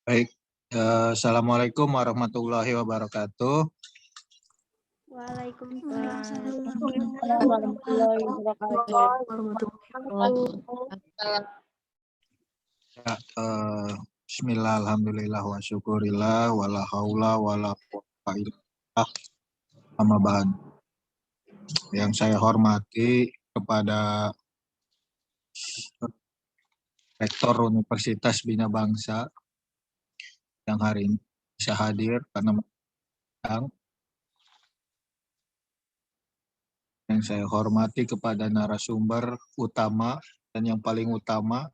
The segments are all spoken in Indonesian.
Baik, Assalamualaikum warahmatullahi wabarakatuh. Waalaikumsalam Warahmatullahi wabarakatuh. Ya, Bismillah, alhamdulillah, wa syukurillah, wala haula, wala quwwata illa billah, amma ba'd. Yang saya hormati kepada Rektor Universitas Bina Bangsa yang hari ini bisa hadir karena mengundang. Yang saya hormati kepada narasumber utama dan yang paling utama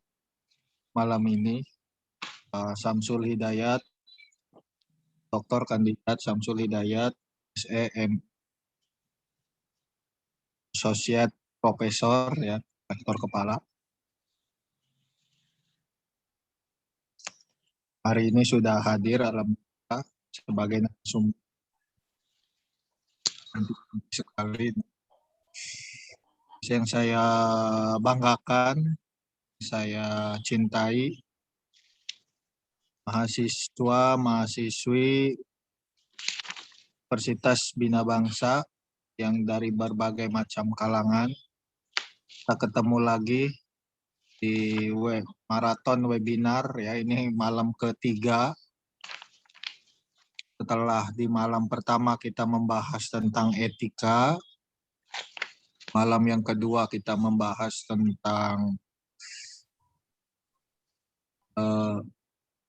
malam ini, Samsul Hidayat, Dr. Kandidat Samsul Hidayat, SEM, Associate Profesor, ya, Rektor Kepala. Hari ini sudah hadir alhamdulillah sebagai narasumber sekali. Yang saya banggakan, saya cintai mahasiswa, mahasiswi Universitas Bina Bangsa yang dari berbagai macam kalangan. Kita ketemu lagi di maraton webinar, ya, ini malam ketiga. Setelah di malam pertama kita membahas tentang etika, malam yang kedua kita membahas tentang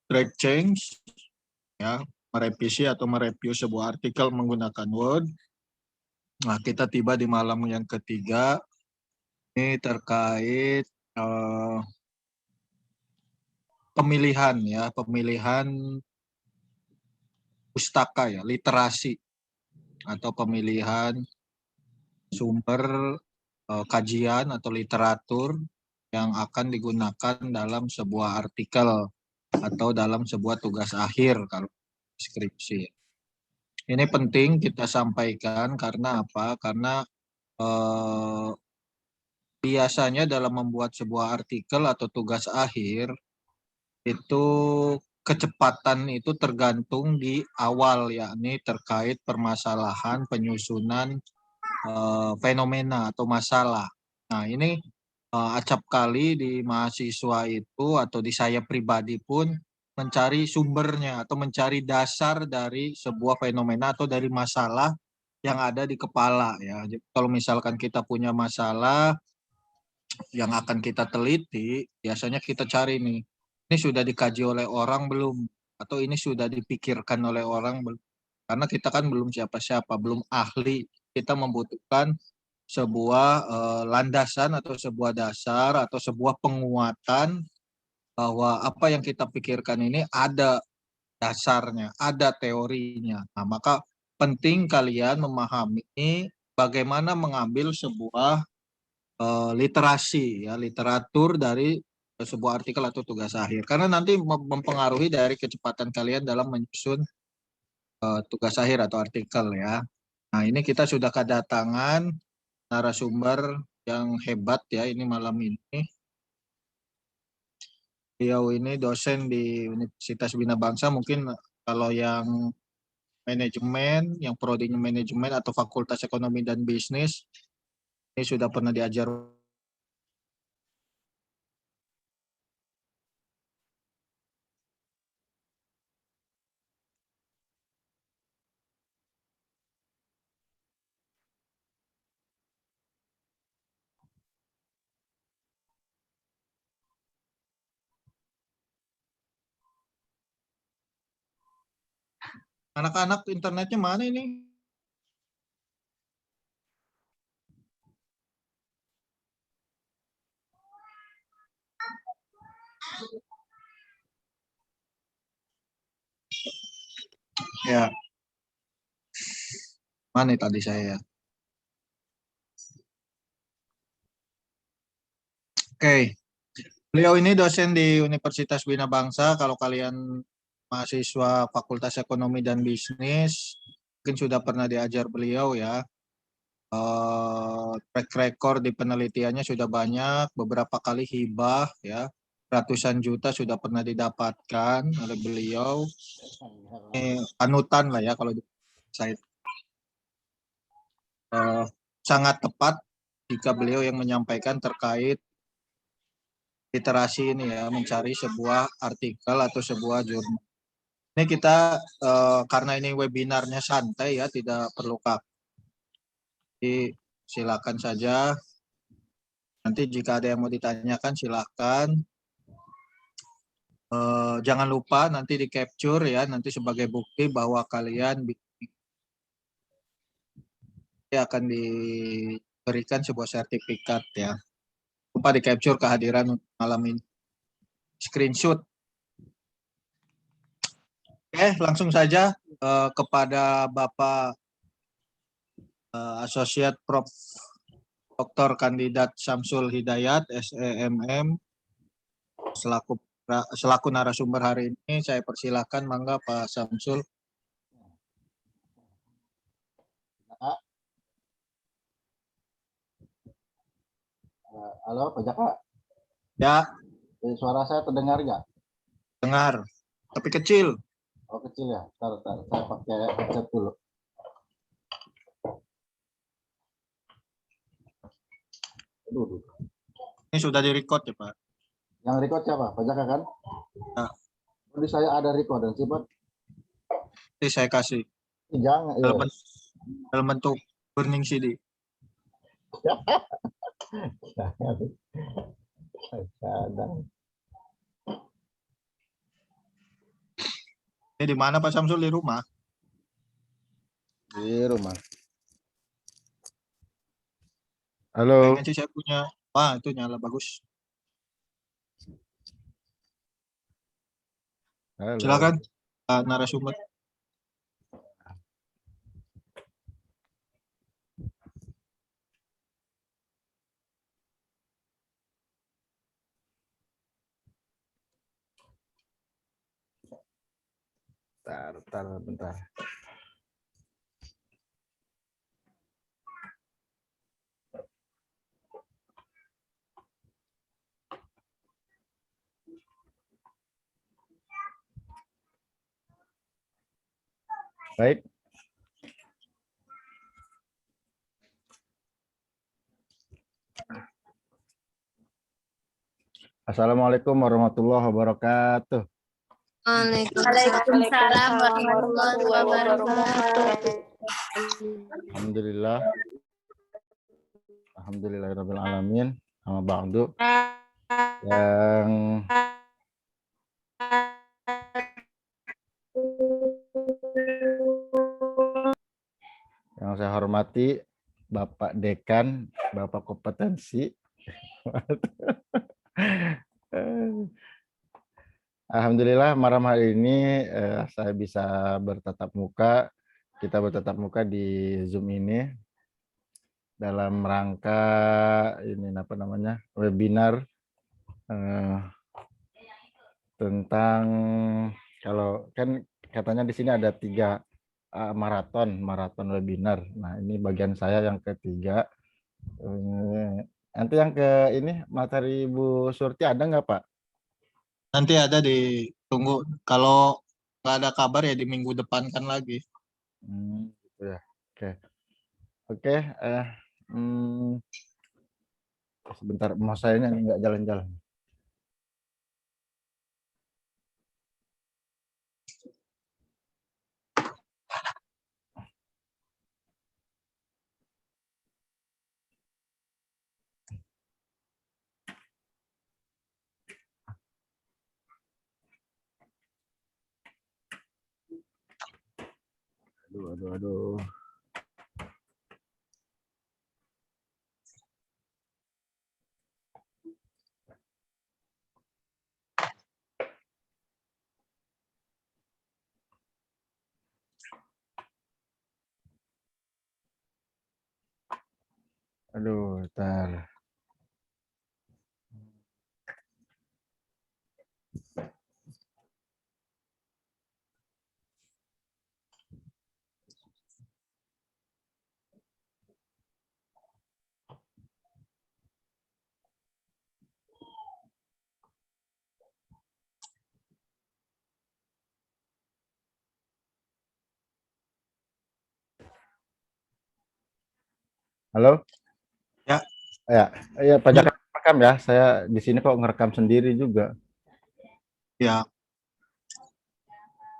track change, ya, merevisi atau mereview sebuah artikel menggunakan Word. Nah, kita tiba di malam yang ketiga, ini terkait pemilihan, ya, pemilihan pustaka, ya, literasi, atau pemilihan sumber kajian atau literatur yang akan digunakan dalam sebuah artikel atau dalam sebuah tugas akhir kalau skripsi. Ini penting kita sampaikan karena apa? Karena biasanya dalam membuat sebuah artikel atau tugas akhir itu kecepatan itu tergantung di awal, yakni terkait permasalahan penyusunan fenomena atau masalah. Nah, ini acap kali di mahasiswa itu atau di saya pribadi pun mencari sumbernya atau mencari dasar dari sebuah fenomena atau dari masalah yang ada di kepala, ya. Jadi, kalau misalkan kita punya masalah yang akan kita teliti, biasanya kita cari nih, ini sudah dikaji oleh orang belum? Atau ini sudah dipikirkan oleh orang belum? Karena kita kan belum siapa-siapa, belum ahli. Kita membutuhkan sebuah landasan atau sebuah dasar atau sebuah penguatan bahwa apa yang kita pikirkan ini ada dasarnya, ada teorinya. Nah, maka penting kalian memahami bagaimana mengambil sebuah literasi, ya, literatur dari sebuah artikel atau tugas akhir. Karena nanti mempengaruhi dari kecepatan kalian dalam menyusun tugas akhir atau artikel, ya. Nah, ini kita sudah kedatangan narasumber yang hebat, ya, ini malam ini. Beliau ini dosen di Universitas Bina Bangsa, mungkin kalau yang manajemen, yang prodinya manajemen atau Fakultas Ekonomi dan Bisnis, ini sudah pernah diajar. Anak-anak internetnya mana ini? Ya, mana tadi saya? Oke, beliau ini dosen di Universitas Bina Bangsa. Kalau kalian mahasiswa Fakultas Ekonomi dan Bisnis, mungkin sudah pernah diajar beliau, ya. Track record di penelitiannya sudah banyak, beberapa kali hibah, ya. ratusan juta sudah pernah didapatkan oleh beliau. Ini panutan lah ya kalau saya sangat tepat jika beliau yang menyampaikan terkait literasi ini ya, mencari sebuah artikel atau sebuah jurnal. Ini kita karena ini webinarnya santai ya, tidak perlu kaku. Jadi silakan saja. Nanti jika ada yang mau ditanyakan silakan. Jangan lupa nanti di capture ya, nanti sebagai bukti bahwa kalian akan diberikan sebuah sertifikat ya. Lupa di capture kehadiran malam ini. Screenshot. Oke, langsung saja kepada Bapak Associate Prof. Dr. Kandidat Syamsul Hidayat, SEMM, selaku narasumber hari ini, saya persilakan, mangga Pak Syamsul. Halo, Pak Jaka. Ya. Suara saya terdengar nggak? Dengar, tapi kecil. Oh, kecil ya. Ntar, saya pakai headset dulu. Aduh. Ini sudah direcord ya, Pak? Yang record siapa? Pak Jaka kan? Ya. Jadi saya ada record dan sifat. Nanti saya kasih. Jangan. Dalam bentuk burning CD. Ini di mana Pak Syamsul? Di rumah? Di rumah. Halo. Kayaknya sih saya punya. Wah, itu nyala bagus. Halo. Silakan narasumber. Bentar. Baik. Assalamualaikum warahmatullahi wabarakatuh. Waalaikumsalam warahmatullahi wabarakatuh. Alhamdulillah. Alhamdulillahirabbil alamin. Amma ba'du. Yang saya hormati Bapak Dekan, Bapak kompetensi. Alhamdulillah malam hari ini saya bisa bertatap muka, kita bertatap muka di Zoom ini dalam rangka ini webinar tentang, kalau kan katanya di sini ada 3 maraton webinar. Nah, ini bagian saya yang ketiga. Nanti yang ke ini materi Bu Surti ada nggak, Pak? Nanti ada, ditunggu. Kalau nggak ada kabar ya di minggu depan kan lagi. Gitu ya. Oke. Sebentar, mau saya ini nggak jalan-jalan. Aduh. Bentar. Halo? Ya. Ya, ya Pak Jaka rekam ya. Saya di sini kok ngerekam sendiri juga. Ya.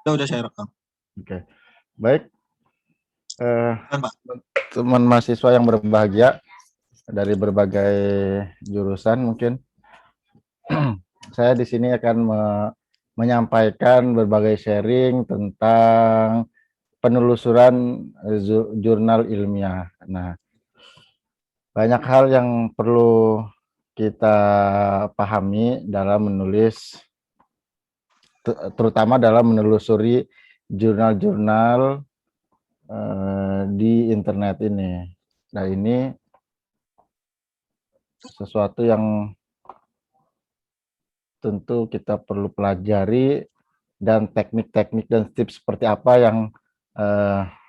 Udah saya rekam. Oke. Baik. Kan, Pak? Teman mahasiswa yang berbahagia dari berbagai jurusan mungkin. Saya di sini akan menyampaikan berbagai sharing tentang penelusuran jurnal ilmiah. Nah, banyak hal yang perlu kita pahami dalam menulis, terutama dalam menelusuri jurnal-jurnal di internet ini. Nah, ini sesuatu yang tentu kita perlu pelajari, dan teknik-teknik dan tips seperti apa yang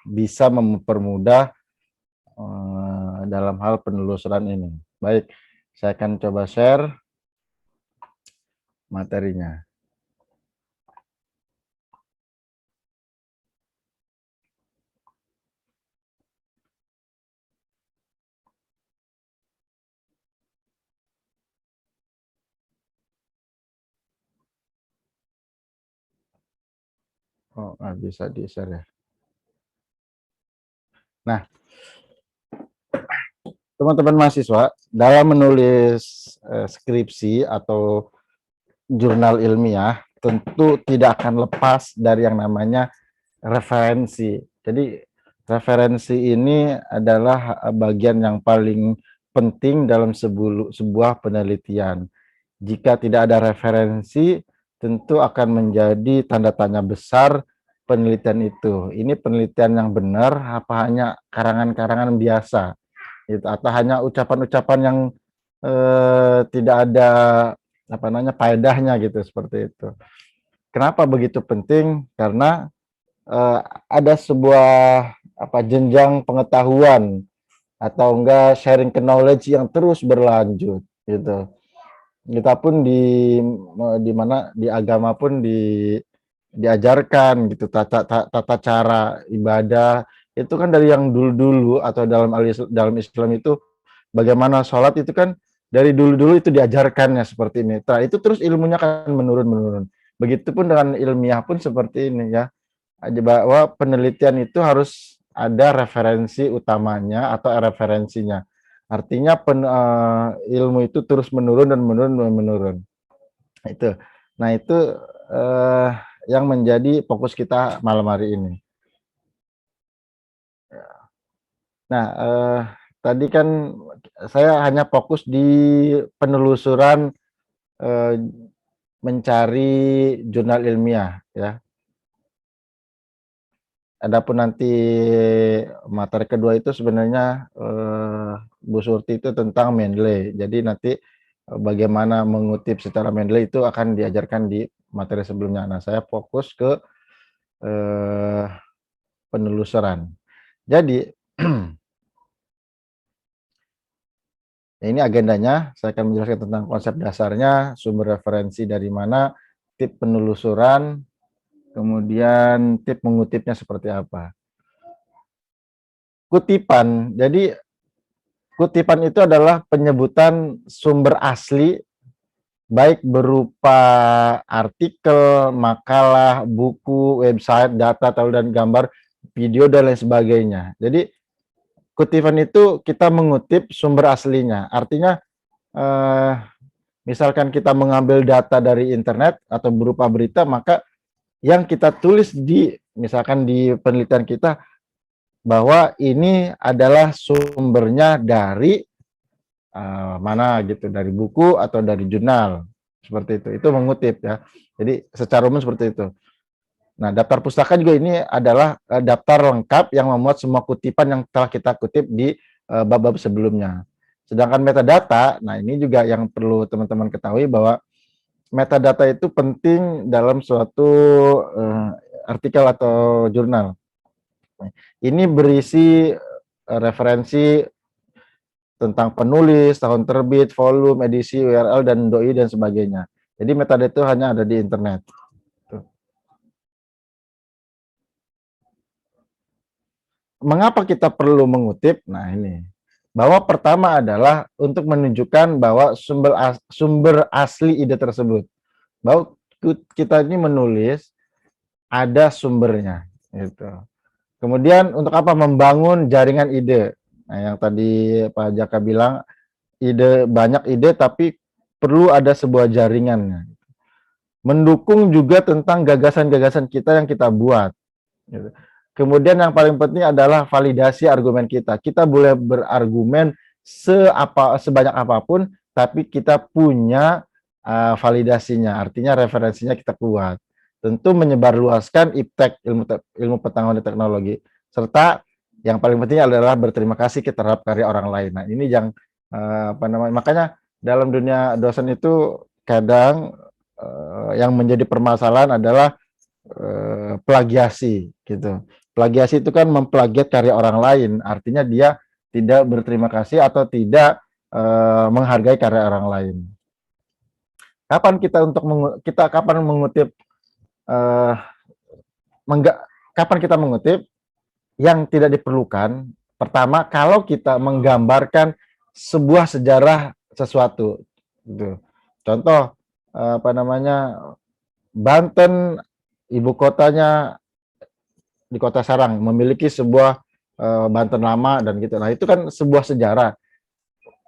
bisa mempermudah dalam hal penelusuran ini. Baik, saya akan coba share materinya. Oh, bisa di-share ya. Nah, teman-teman mahasiswa, dalam menulis skripsi atau jurnal ilmiah, tentu tidak akan lepas dari yang namanya referensi. Jadi, referensi ini adalah bagian yang paling penting dalam sebuah penelitian. Jika tidak ada referensi, tentu akan menjadi tanda tanya besar penelitian itu. Ini penelitian yang benar apa hanya karangan-karangan biasa, gitu, atau hanya ucapan-ucapan yang tidak ada faedahnya gitu, seperti itu. Kenapa begitu penting? Karena ada sebuah jenjang pengetahuan atau enggak sharing knowledge yang terus berlanjut, gitu. Kita pun di mana di agama pun diajarkan gitu tata cara ibadah itu kan dari yang dulu-dulu, atau dalam Islam itu bagaimana sholat itu kan dari dulu-dulu itu diajarkannya seperti ini. Nah, itu terus ilmunya akan menurun. Begitupun dengan ilmiah pun seperti ini ya. Bahwa penelitian itu harus ada referensi utamanya atau referensinya. Artinya ilmu itu terus menurun dan menurun. Itu. Nah, itu yang menjadi fokus kita malam hari ini. Nah, tadi kan saya hanya fokus di penelusuran mencari jurnal ilmiah ya. Adapun nanti materi kedua itu sebenarnya Bu Surti itu tentang Mendeley. Jadi nanti bagaimana mengutip secara Mendeley itu akan diajarkan di materi sebelumnya. Nah, saya fokus ke penelusuran. Jadi ini agendanya, saya akan menjelaskan tentang konsep dasarnya, sumber referensi dari mana, tip penelusuran, kemudian tip mengutipnya seperti apa. Kutipan, jadi kutipan itu adalah penyebutan sumber asli, baik berupa artikel, makalah, buku, website, data, dan gambar, video, dan lain sebagainya. Jadi, kutipan itu kita mengutip sumber aslinya. Artinya, misalkan kita mengambil data dari internet atau berupa berita, maka yang kita tulis misalkan di penelitian kita, bahwa ini adalah sumbernya dari mana gitu, dari buku atau dari jurnal, seperti itu mengutip ya. Jadi secara umum seperti itu. Nah, daftar pustaka juga ini adalah daftar lengkap yang memuat semua kutipan yang telah kita kutip di bab-bab sebelumnya. Sedangkan metadata, nah ini juga yang perlu teman-teman ketahui, bahwa metadata itu penting dalam suatu artikel atau jurnal. Ini berisi referensi tentang penulis, tahun terbit, volume, edisi, URL, dan doi, dan sebagainya. Jadi metadata itu hanya ada di internet. Mengapa kita perlu mengutip? Nah, ini. bahwa pertama adalah untuk menunjukkan bahwa sumber asli ide tersebut, bahwa kita ini menulis ada sumbernya gitu. Kemudian untuk apa? Membangun jaringan ide. Nah, yang tadi Pak Jaka bilang, banyak ide tapi perlu ada sebuah jaringannya. Mendukung juga tentang gagasan-gagasan kita yang kita buat. Gitu. Kemudian yang paling penting adalah validasi argumen kita. Kita boleh berargumen sebanyak apapun, tapi kita punya validasinya, artinya referensinya kita kuat. Tentu menyebarluaskan iptek, ilmu pengetahuan dan teknologi, serta yang paling penting adalah berterima kasih terhadap karya orang lain. Nah, ini yang makanya dalam dunia dosen itu kadang yang menjadi permasalahan adalah plagiasi gitu. Plagiasi itu kan memplagiat karya orang lain, artinya dia tidak berterima kasih atau tidak menghargai karya orang lain. Kapan mengutip kapan kita mengutip yang tidak diperlukan? Pertama, kalau kita menggambarkan sebuah sejarah sesuatu gitu. Contoh Banten, ibu kotanya di Kota Sarang, memiliki sebuah Banten lama dan gitu. Nah, itu kan sebuah sejarah.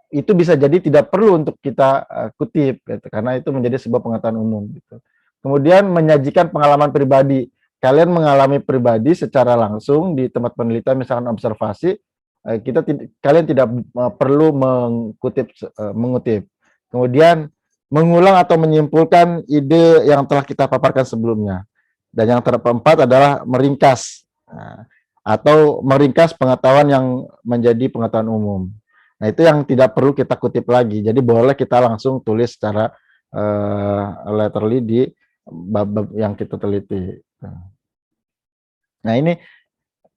Itu bisa jadi tidak perlu untuk kita kutip gitu, karena itu menjadi sebuah pengetahuan umum gitu. Kemudian menyajikan pengalaman pribadi. Kalian mengalami pribadi secara langsung di tempat penelitian, misalkan observasi, kalian tidak perlu mengutip. Kemudian mengulang atau menyimpulkan ide yang telah kita paparkan sebelumnya. Dan yang keempat adalah meringkas, atau meringkas pengetahuan yang menjadi pengetahuan umum. Nah, itu yang tidak perlu kita kutip lagi. Jadi boleh kita langsung tulis secara letterly di bab yang kita teliti. Nah, ini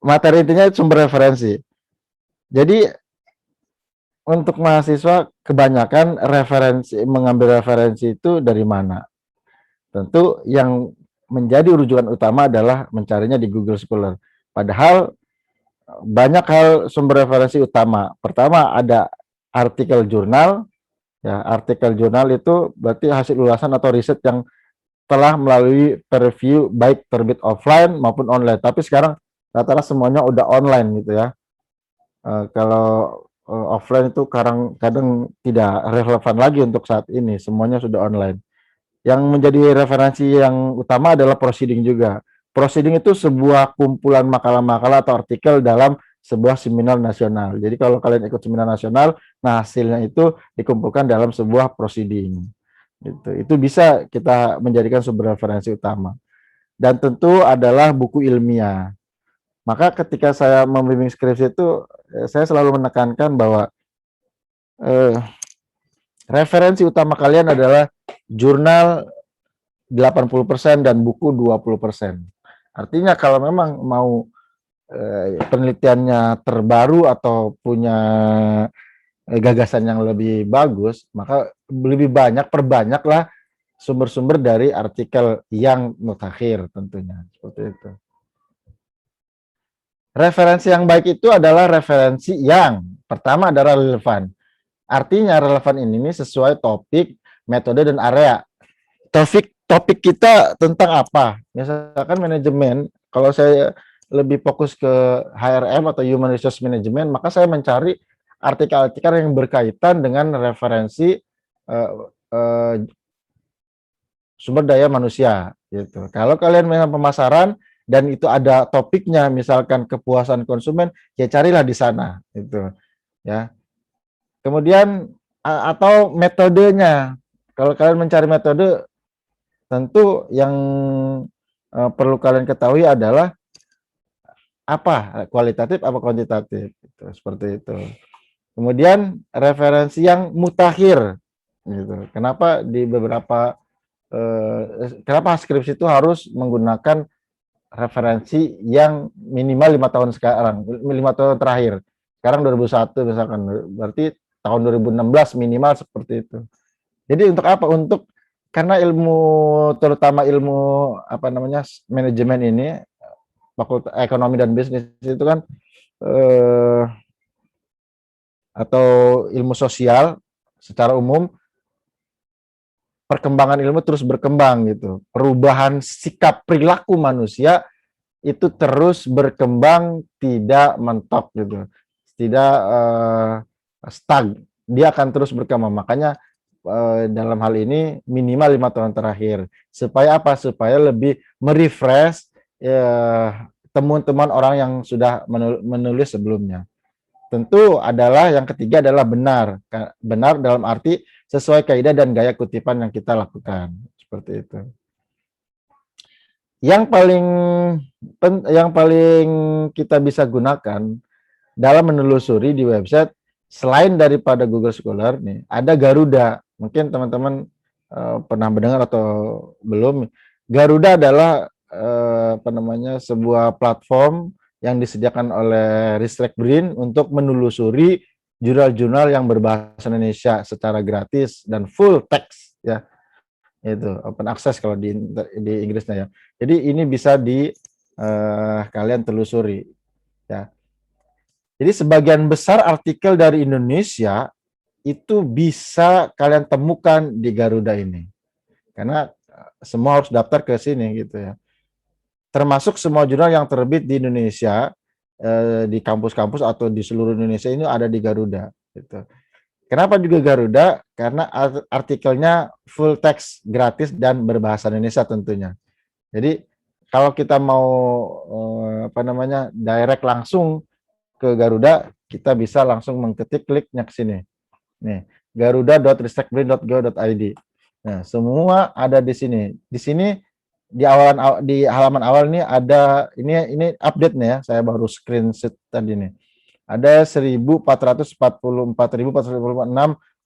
materi intinya sumber referensi. Jadi untuk mahasiswa kebanyakan mengambil referensi itu dari mana? Tentu yang menjadi rujukan utama adalah mencarinya di Google Scholar. Padahal banyak hal sumber referensi utama. Pertama ada artikel jurnal. Ya, artikel jurnal itu berarti hasil ulasan atau riset yang telah melalui peer review baik terbit offline maupun online. Tapi sekarang rata-rata semuanya udah online gitu ya. Kalau offline itu kadang tidak relevan lagi untuk saat ini, semuanya sudah online. Yang menjadi referensi yang utama adalah proceeding juga. Proceeding itu sebuah kumpulan makalah-makalah atau artikel dalam sebuah seminar nasional. Jadi kalau kalian ikut seminar nasional, nah hasilnya itu dikumpulkan dalam sebuah proceeding. Gitu. Itu bisa kita menjadikan sumber referensi utama. Dan tentu adalah buku ilmiah. Maka ketika saya membimbing skripsi itu, saya selalu menekankan bahwa referensi utama kalian adalah jurnal 80% dan buku 20%. Artinya kalau memang mau penelitiannya terbaru atau punya gagasan yang lebih bagus, maka perbanyaklah sumber-sumber dari artikel yang mutakhir tentunya, seperti itu. Referensi yang baik itu adalah referensi yang pertama adalah relevan. Artinya relevan ini sesuai topik, metode, dan area. Topik kita tentang apa? Misalkan manajemen, kalau saya lebih fokus ke HRM atau Human Resource Management, maka saya mencari artikel-artikel yang berkaitan dengan referensi sumber daya manusia. Gitu. Kalau kalian memang pemasaran dan itu ada topiknya, misalkan kepuasan konsumen, ya carilah di sana. Gitu. Ya. Kemudian atau metodenya, kalau kalian mencari metode, tentu yang perlu kalian ketahui adalah apa kualitatif, apa kuantitatif, gitu, seperti itu. Kemudian referensi yang mutakhir, gitu. Kenapa di beberapa kenapa skripsi itu harus menggunakan referensi yang minimal 5 tahun sekarang, 5 tahun terakhir. Sekarang 2001 misalkan, berarti tahun 2016 minimal seperti itu. Jadi untuk apa? Karena terutama ilmu manajemen ini, fakultas ekonomi dan bisnis itu kan atau ilmu sosial secara umum, perkembangan ilmu terus berkembang gitu. Perubahan sikap perilaku manusia itu terus berkembang, tidak mentok gitu. Tidak stuck. Dia akan terus berkembang. Makanya dalam hal ini minimal 5 tahun terakhir. Supaya apa? Supaya lebih merefresh temuan-temuan orang yang sudah menulis sebelumnya. Tentu adalah yang ketiga adalah benar. Benar dalam arti sesuai kaidah dan gaya kutipan yang kita lakukan. Seperti itu. Yang paling kita bisa gunakan dalam menelusuri di website selain daripada Google Scholar nih, ada Garuda. Mungkin teman-teman pernah mendengar atau belum. Garuda adalah sebuah platform yang disediakan oleh Ristek Brin untuk menelusuri jurnal-jurnal yang berbahasa Indonesia secara gratis dan full text ya. Itu open access kalau di Inggrisnya ya. Jadi ini bisa kalian telusuri ya. Jadi sebagian besar artikel dari Indonesia itu bisa kalian temukan di Garuda ini. Karena semua harus daftar ke sini gitu ya. Termasuk semua jurnal yang terbit di Indonesia, di kampus-kampus atau di seluruh Indonesia ini ada di Garuda gitu. Kenapa juga Garuda? Karena artikelnya full text, gratis dan berbahasa Indonesia tentunya. Jadi kalau kita mau direct langsung ke Garuda, kita bisa langsung mengketik kliknya ke sini. Nih, garuda.ristekbrin.go.id. Nah, semua ada di sini. Di sini di halaman awal ini ada ini update nih ya. Saya baru screenshot tadi nih. Ada 1446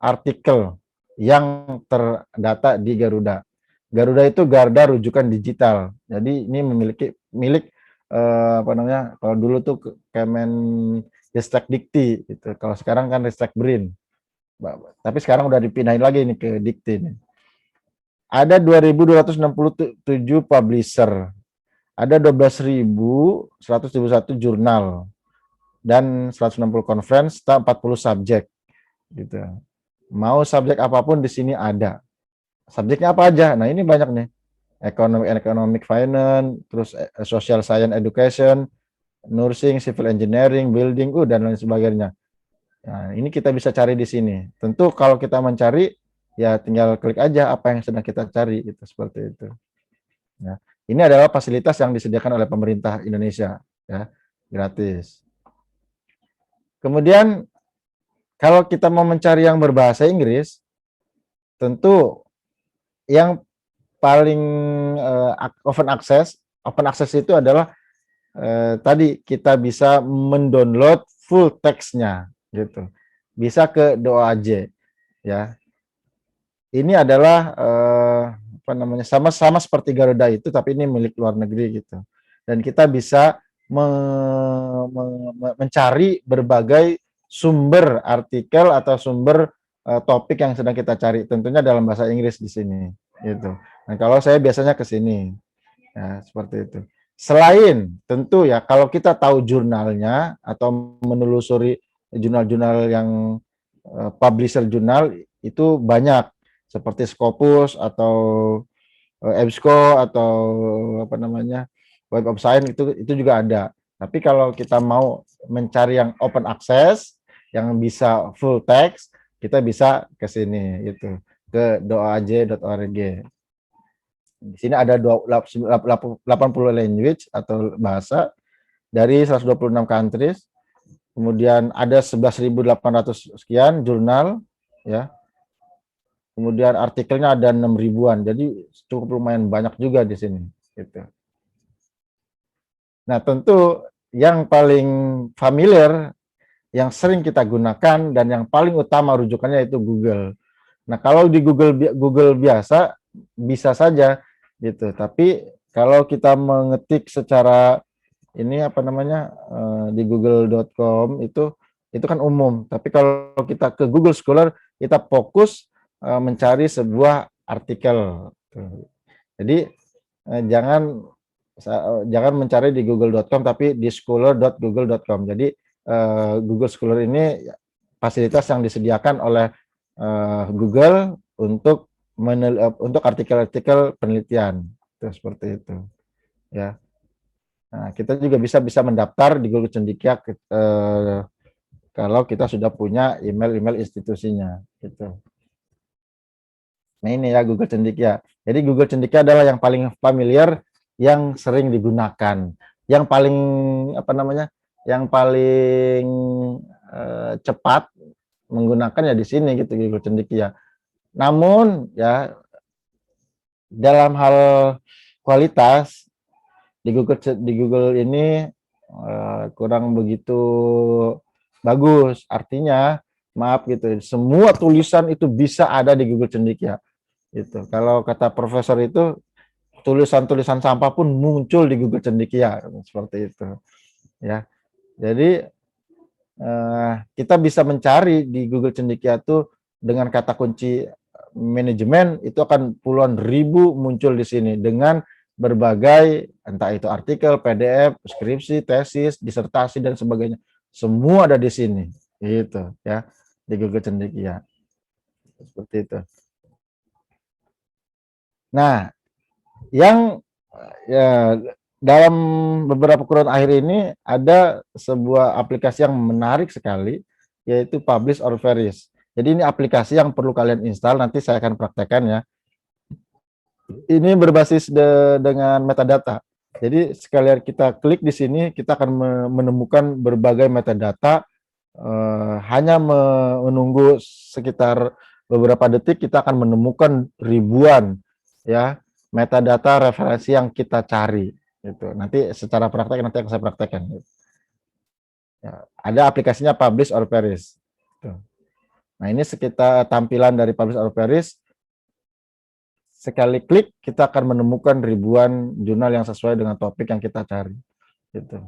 artikel yang terdata di Garuda. Garuda itu garda rujukan digital. Jadi ini milik kalau dulu tuh Ristekdikti gitu. Kalau sekarang kan Ristek Brin. Tapi sekarang udah dipindahin lagi nih ke Dikti nih. Ada 2.267 publisher. Ada 12.171 jurnal dan 160 conference, 40 subjek gitu. Mau subjek apapun di sini ada. Subjeknya apa aja? Nah, ini banyak nih. Economic finance, terus social science education, nursing, civil engineering, building, dan lain sebagainya. Nah, ini kita bisa cari di sini. Tentu kalau kita mencari, ya tinggal klik aja apa yang sedang kita cari, itu seperti itu. Ya. Ini adalah fasilitas yang disediakan oleh pemerintah Indonesia, ya, gratis. Kemudian kalau kita mau mencari yang berbahasa Inggris, tentu yang paling open access itu adalah tadi kita bisa mendownload full text-nya gitu. Bisa ke DOAJ ya. Ini adalah sama-sama seperti Garuda itu, tapi ini milik luar negeri gitu. Dan kita bisa mencari berbagai sumber artikel atau sumber topik yang sedang kita cari, tentunya dalam bahasa Inggris di sini gitu. Nah, kalau saya biasanya ke sini ya, seperti itu. Selain tentu ya, kalau kita tahu jurnalnya atau menelusuri jurnal-jurnal yang publisher jurnal itu banyak, seperti Scopus atau EBSCO atau Web of Science, itu juga ada. Tapi kalau kita mau mencari yang open access, yang bisa full text, kita bisa ke sini gitu, ke doaj.org. Di sini ada 80 language atau bahasa dari 126 countries. Kemudian ada 11.800 sekian jurnal ya. Kemudian artikelnya ada 6 ribuan. Jadi cukup lumayan banyak juga di sini gitu. Nah, tentu yang paling familiar, yang sering kita gunakan dan yang paling utama rujukannya itu Google. Nah, kalau di Google biasa bisa saja gitu. Tapi kalau kita mengetik secara ini di google.com itu kan umum. Tapi kalau kita ke Google Scholar, kita fokus mencari sebuah artikel. Jadi jangan mencari di google.com, tapi di scholar.google.com. Jadi Google Scholar ini fasilitas yang disediakan oleh Google untuk artikel-artikel penelitian. Itu seperti itu. Ya. Nah, kita juga bisa mendaftar di Google Cendekia kalau kita sudah punya email institusinya gitu. Nah, ini ya Google Cendekia. Jadi Google Cendekia adalah yang paling familiar, yang sering digunakan, yang paling apa namanya? Yang paling cepat menggunakan ya di sini gitu Google Cendekia. Namun ya dalam hal kualitas di Google ini kurang begitu bagus. Artinya maaf gitu, semua tulisan itu bisa ada di Google Cendekia. Gitu. Kalau kata profesor itu tulisan-tulisan sampah pun muncul di Google Cendekia seperti itu. Ya, jadi kita bisa mencari di Google Cendekia itu dengan kata kunci manajemen itu akan puluhan ribu muncul di sini dengan berbagai entah itu artikel, PDF, skripsi, tesis, disertasi dan sebagainya. Semua ada di sini. Gitu ya, di Google Cendekia. Seperti itu. Nah, yang ya dalam beberapa kurun akhir ini ada sebuah aplikasi yang menarik sekali yaitu Publish or Vanish. Jadi ini aplikasi yang perlu kalian install, nanti saya akan praktekkan ya. Ini berbasis dengan metadata. Jadi sekalian kita klik di sini, kita akan menemukan berbagai metadata. Hanya menunggu sekitar beberapa detik, kita akan menemukan ribuan ya metadata referensi yang kita cari. Gitu. Nanti secara praktek nanti akan saya praktekkan. Ya, ada aplikasinya Publish or Vanish. Gitu. Nah, ini sekitar tampilan dari Publish or Vanish. Sekali klik, kita akan menemukan ribuan jurnal yang sesuai dengan topik yang kita cari. Gitu.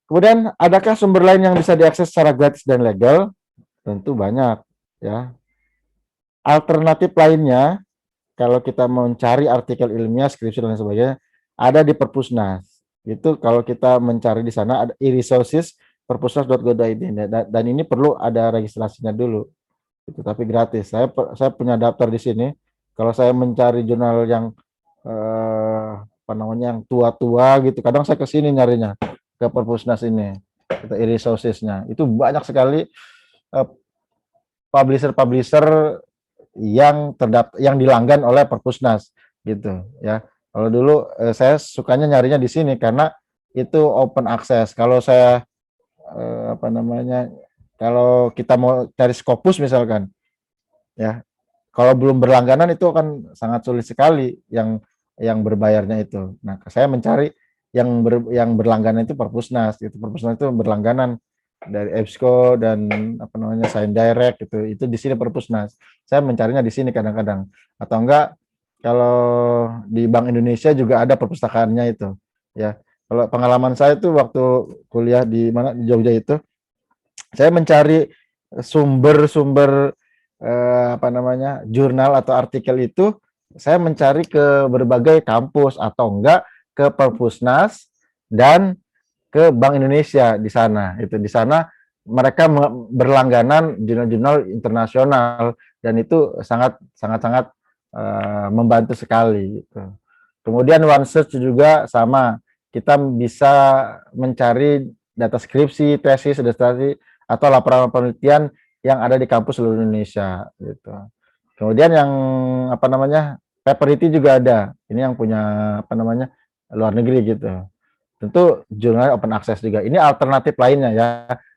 Kemudian, adakah sumber lain yang bisa diakses secara gratis dan legal? Tentu banyak. Ya. Alternatif lainnya, kalau kita mencari artikel ilmiah, skripsi, dan sebagainya, ada di Perpusnas. Itu kalau kita mencari di sana, ada e-resources, perpusnas.go.id, dan ini perlu ada registrasinya dulu, itu tapi gratis. Saya punya daftar di sini. Kalau saya mencari jurnal yang apa namanya yang tua-tua gitu, kadang saya ke sini nyarinya ke Perpusnas ini, kita e-resources-nya. Itu banyak sekali publisher-publisher yang terdaftar, yang dilanggan oleh Perpusnas gitu ya. Kalau dulu saya sukanya nyarinya di sini karena itu open access. Kalau saya apa namanya, kalau kita mau cari Scopus misalkan, ya, kalau belum berlangganan itu akan sangat sulit sekali yang berbayarnya itu. Nah, saya mencari yang berlangganan itu Perpusnas. Itu Perpusnas itu berlangganan dari EBSCO dan apa namanya Sign Direct gitu. Itu di sini Perpusnas. Saya mencarinya di sini kadang-kadang. Atau enggak kalau di Bank Indonesia juga ada perpustakaannya itu. Ya. Kalau pengalaman saya itu waktu kuliah di Jogja itu, saya mencari sumber-sumber apa namanya jurnal atau artikel itu, saya mencari ke berbagai kampus atau enggak ke Perpusnas dan ke Bank Indonesia di sana. Itu di sana mereka berlangganan jurnal-jurnal internasional dan itu sangat membantu sekali. Gitu. Kemudian OneSearch juga sama. Kita bisa mencari data skripsi, tesis, disertasi, atau laporan penelitian yang ada di kampus seluruh Indonesia. Gitu. Kemudian yang apa namanya Paperity juga ada. Ini yang punya apa namanya luar negeri gitu. Tentu jurnal open access juga. Ini alternatif lainnya ya.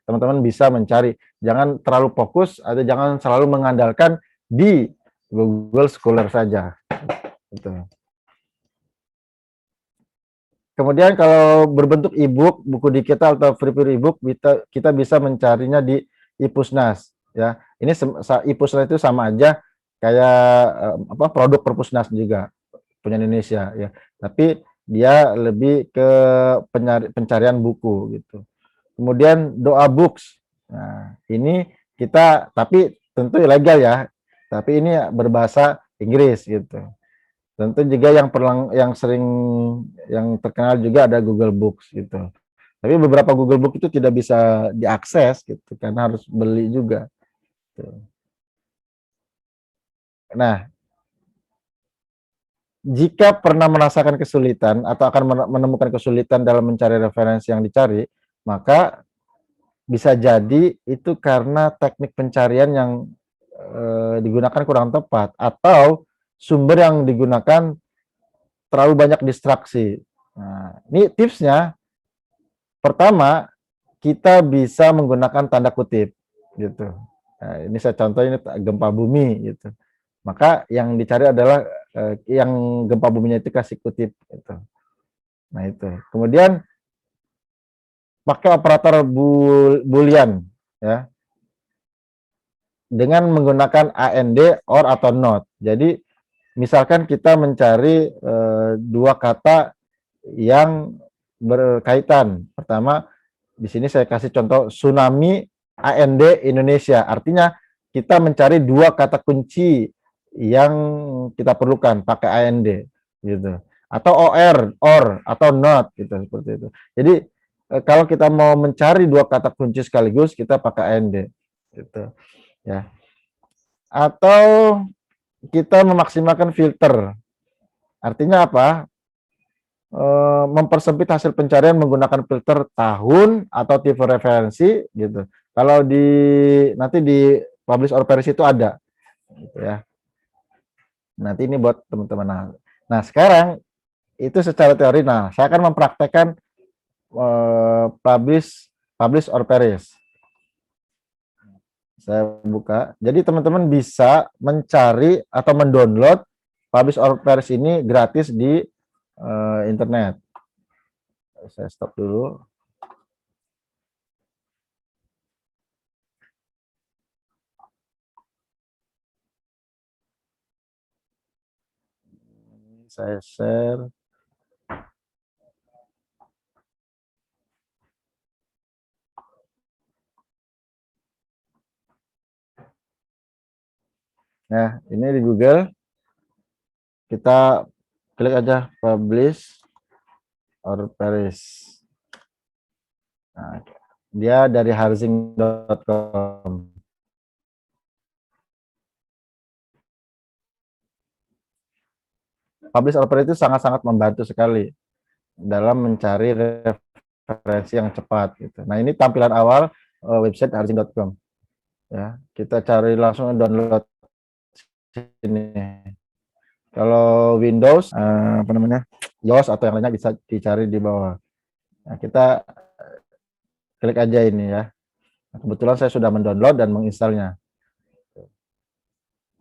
Teman-teman bisa mencari. Jangan terlalu fokus atau jangan selalu mengandalkan di Google Scholar saja. Gitu. Kemudian kalau berbentuk e-book, buku digital atau free e-book, kita bisa mencarinya di Ipusnas. Ya, ini Ipusnas itu sama aja kayak apa produk Perpusnas juga punya Indonesia ya. Tapi dia lebih ke pencarian buku gitu. Kemudian Doa Books. Nah, ini kita tapi tentu ilegal ya. Tapi ini berbahasa Inggris gitu. Tentu juga yang sering yang terkenal juga ada Google Books gitu. Tapi beberapa Google Book itu tidak bisa diakses gitu, karena harus beli juga. Nah, jika pernah merasakan kesulitan atau akan menemukan kesulitan dalam mencari referensi yang dicari, maka bisa jadi itu karena teknik pencarian yang digunakan kurang tepat atau sumber yang digunakan terlalu banyak distraksi. Nah, ini tipsnya. Pertama, kita bisa menggunakan tanda kutip gitu. Nah, ini saya contoh ini gempa bumi gitu. Maka yang dicari adalah yang gempa buminya itu kasih kutip gitu. Nah, itu. Kemudian pakai operator boolean ya. Dengan menggunakan AND, OR atau NOT. Jadi misalkan kita mencari dua kata yang berkaitan. Pertama, di sini saya kasih contoh tsunami AND Indonesia. Artinya kita mencari dua kata kunci yang kita perlukan pakai AND gitu. Atau OR atau not gitu seperti itu. Jadi kalau kita mau mencari dua kata kunci sekaligus kita pakai AND gitu ya. Atau kita memaksimalkan filter. Artinya apa? Mempersempit hasil pencarian menggunakan filter tahun atau tipe referensi gitu. Kalau nanti di publish or perish itu ada gitu ya. Nanti ini buat teman-teman. Nah, sekarang itu secara teori. Nah, saya akan mempraktekkan publish or perish. Saya buka. Jadi teman-teman bisa mencari atau mendownload publish or perish ini gratis di internet. Saya stop dulu. Saya share. Nah, ini di Google. Kita klik aja publish or perish. Nah, dia dari harzing.com. Publish or perish itu sangat-sangat membantu sekali dalam mencari referensi yang cepat gitu. Nah, ini tampilan awal website harzing.com. Ya, kita cari langsung download sini. Kalau Windows apa namanya? iOS atau yang lainnya bisa dicari di bawah. Nah, kita klik aja ini ya. Nah, kebetulan saya sudah mendownload dan menginstalnya.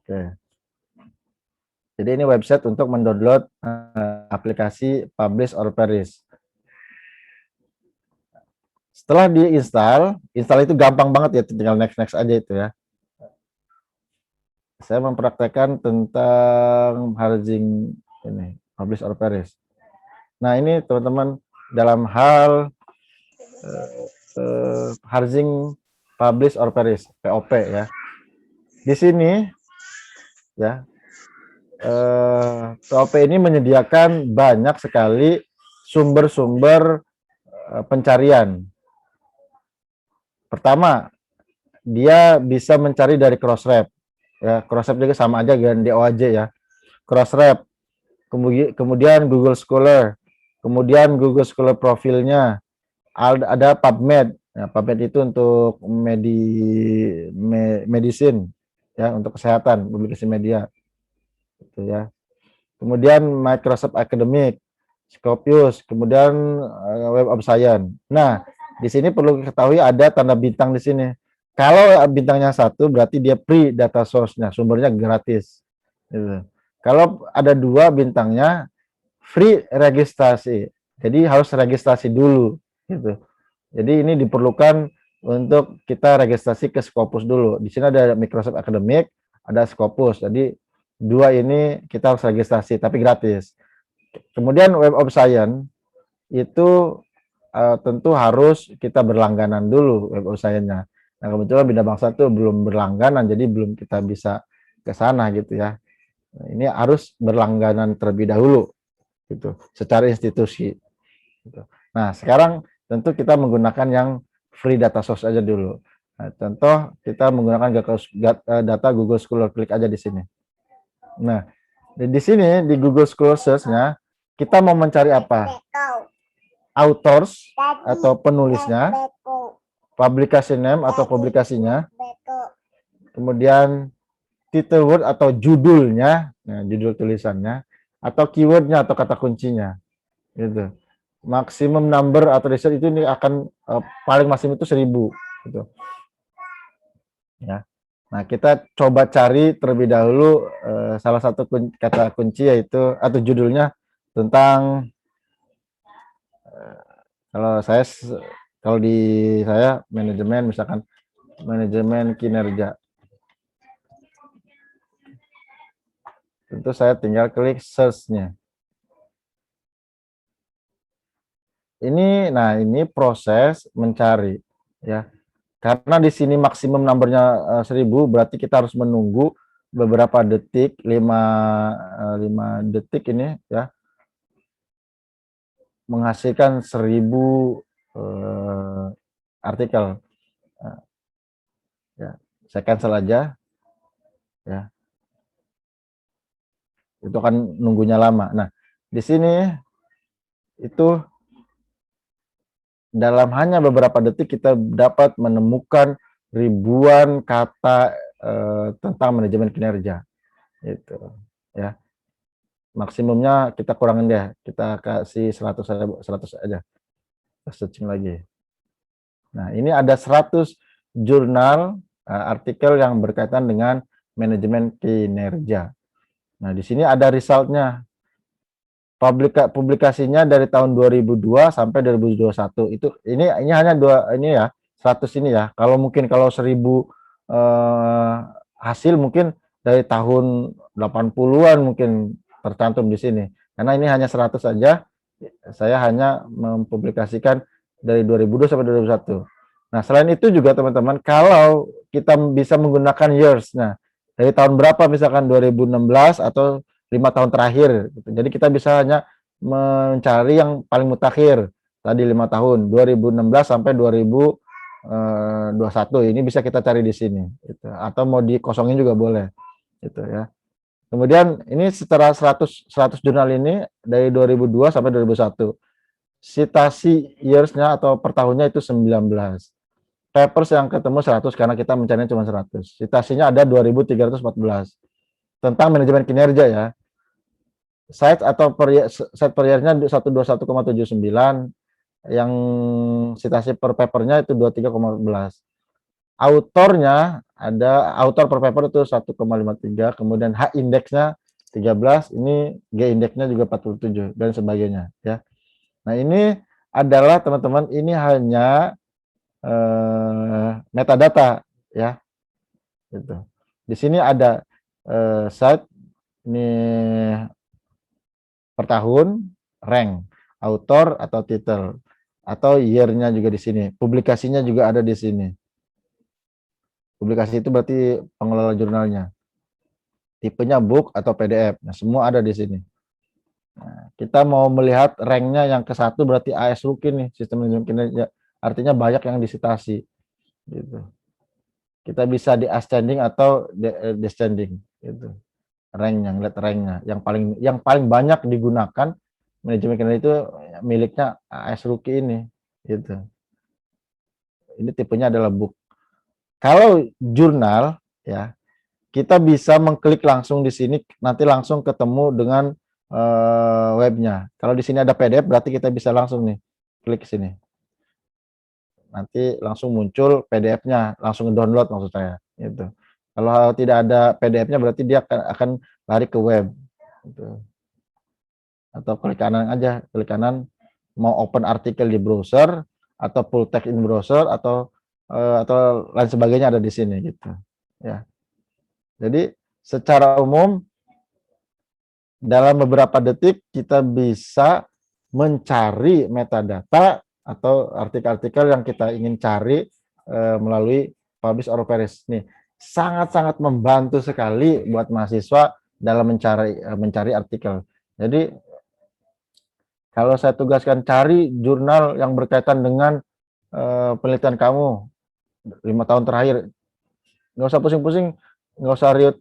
Oke. Jadi ini website untuk mendownload aplikasi Publish or Perish. Setelah diinstal, install itu gampang banget ya, tinggal next aja itu ya. Saya mempraktekkan tentang harzing ini, Publish or Perish. Nah, ini teman-teman dalam hal harzing Publish or Perish, POP ya. Di sini ya, POP ini menyediakan banyak sekali sumber-sumber pencarian. Pertama, dia bisa mencari dari Crossref. Ya, Crossref juga sama aja dengan DOAJ ya. Crossref, kemudian Google Scholar, kemudian Google Scholar profilnya, ada PubMed. Ya, PubMed itu untuk medicine ya, untuk kesehatan, publikasi media. Gitu ya. Kemudian Microsoft Academic, Scopius, kemudian Web of Science. Nah, di sini perlu diketahui ada tanda bintang di sini. Kalau bintangnya 1 berarti dia free data source-nya, sumbernya gratis. Gitu. Kalau ada 2 bintangnya free registrasi. Jadi harus registrasi dulu gitu. Jadi ini diperlukan untuk kita registrasi ke Scopus dulu. Di sini ada Microsoft Academic, ada Scopus. Jadi 2 ini kita harus registrasi tapi gratis. Kemudian Web of Science itu tentu harus kita berlangganan dulu Web of Science-nya. Nah, kebetulan Bina Bangsa itu belum berlangganan, jadi belum kita bisa ke sana gitu ya. Nah, ini harus berlangganan terlebih dahulu gitu, secara institusi. Gitu. Nah, sekarang tentu kita menggunakan yang free data source aja dulu. Nah, contoh kita menggunakan data Google Scholar, klik aja di sini. Nah, di sini di Google Scholar Search-nya kita mau mencari apa? Authors atau penulisnya, publication name atau publikasinya, kemudian title word atau judulnya, nah, judul tulisannya, atau keywordnya atau kata kuncinya, gitu. Maksimum number atau research itu ini akan paling maksimum itu 1000, gitu. Ya. Nah, kita coba cari terlebih dahulu salah satu kata kunci yaitu atau judulnya tentang kalau di saya manajemen, misalkan manajemen kinerja. Tentu saya tinggal klik search-nya. Ini proses mencari, ya. Karena di sini maksimum numbernya 1000, berarti kita harus menunggu beberapa detik, 5 detik ini, ya, menghasilkan 1000 artikel. Ya, saya cancel aja, ya. Itu kan nunggunya lama. Nah, di sini itu dalam hanya beberapa detik kita dapat menemukan ribuan kata tentang manajemen kinerja. Itu, ya. Maksimumnya kita kurangin deh, kita kasih 100 aja. Kita searching lagi. Nah, ini ada 100 jurnal artikel yang berkaitan dengan manajemen kinerja. Nah, di sini ada resultnya. Publikasinya dari tahun 2002 sampai 2021. Ini hanya 100 ini ya. Kalau 1000 hasil mungkin dari tahun 80-an mungkin tercantum di sini. Karena ini hanya 100 saja. Saya hanya mempublikasikan dari 2002 sampai 2021. Nah, selain itu juga teman-teman, kalau kita bisa menggunakan years. Nah, dari tahun berapa misalkan 2016 atau 5 tahun terakhir. Jadi kita bisa hanya mencari yang paling mutakhir. Tadi 5 tahun, 2016 sampai 2021. Ini bisa kita cari di sini. Gitu. Atau mau dikosongin juga boleh. Gitu ya. Kemudian ini secara 100 jurnal ini dari 2002 sampai 2001. Citasi years-nya atau per tahunnya itu 19. Papers yang ketemu 100 karena kita mencarinya cuma 100. Citasinya ada 2314. Tentang manajemen kinerja ya. Site atau site per year-nya 121,79, yang citasi per papernya itu 23,14. Autornya ada autor per paper itu 1,53, kemudian H indeksnya 13, ini G indeksnya juga 47 dan sebagainya ya. Nah, ini adalah teman-teman, ini hanya metadata ya. Gitu. Di sini ada site ini per tahun, rank, author atau title, atau year-nya juga di sini. Publikasinya juga ada di sini. Publikasi itu berarti pengelola jurnalnya. Tipenya book atau PDF. Nah, semua ada di sini. Nah, kita mau melihat rank-nya yang ke-1 berarti AS Rookie nih, sistem manajemen kinerja. Artinya banyak yang disitasi. Gitu. Kita bisa di ascending atau descending gitu. Ranknya, ngeliat ranknya. Yang paling banyak digunakan manajemen kinerja itu miliknya AS Rookie ini, gitu. Ini tipenya adalah book. Kalau jurnal, ya, kita bisa mengklik langsung di sini, nanti langsung ketemu dengan webnya. Kalau di sini ada PDF, berarti kita bisa langsung nih klik sini. Nanti langsung muncul PDF-nya, langsung download maksud saya. Gitu. Kalau tidak ada PDF-nya berarti dia akan lari ke web. Gitu. Atau klik kanan aja, klik kanan mau open artikel di browser atau full text in browser atau lain sebagainya ada di sini gitu. Ya. Jadi secara umum dalam beberapa detik kita bisa mencari metadata atau artikel-artikel yang kita ingin cari melalui publish or perish. Nih, sangat-sangat membantu sekali buat mahasiswa dalam mencari artikel. Jadi Kalau saya tugaskan cari jurnal yang berkaitan dengan penelitian kamu 5 tahun terakhir, nggak usah pusing-pusing, nggak usah riut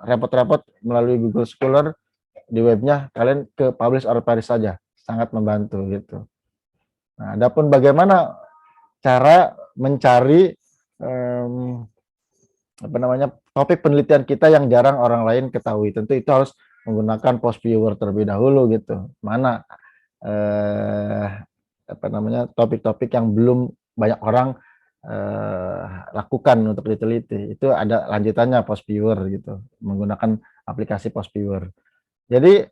repot-repot melalui Google Scholar di webnya, kalian ke Publish or Perish saja, sangat membantu gitu. Nah, adapun bagaimana cara mencari topik penelitian kita yang jarang orang lain ketahui, tentu itu harus menggunakan post viewer terlebih dahulu gitu. Mana topik-topik yang belum banyak orang lakukan untuk diteliti, itu ada lanjutannya post viewer gitu, menggunakan aplikasi post viewer. Jadi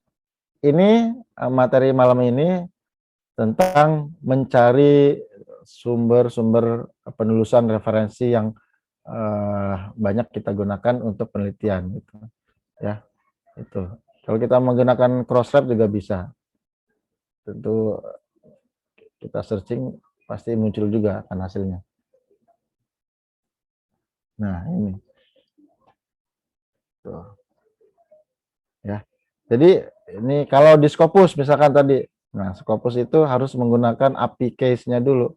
ini materi malam ini tentang mencari sumber-sumber penelusuran referensi yang banyak kita gunakan untuk penelitian gitu ya. Itu kalau kita menggunakan Crossref juga bisa, tentu kita searching pasti muncul juga kan hasilnya. Nah ini tuh ya, jadi ini kalau di Scopus misalkan tadi, nah Scopus itu harus menggunakan API case-nya dulu.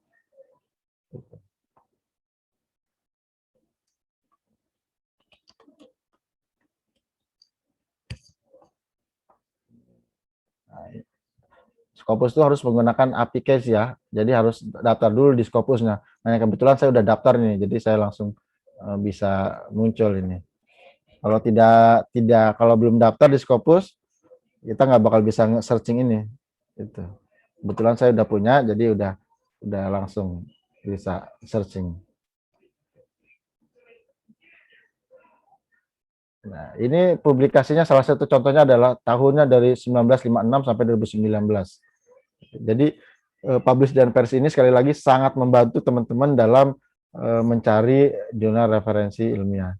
Scopus itu harus menggunakan API case ya, jadi harus daftar dulu di Scopusnya. Nah kebetulan saya udah daftar nih, jadi saya langsung bisa muncul ini. Kalau kalau belum daftar di Scopus, kita nggak bakal bisa searching ini. Itu. Kebetulan saya udah punya, jadi udah langsung bisa searching. Nah, ini publikasinya salah satu contohnya adalah tahunnya dari 1956 sampai 2019. Jadi Publish dan Perish ini sekali lagi sangat membantu teman-teman dalam mencari jurnal referensi ilmiah.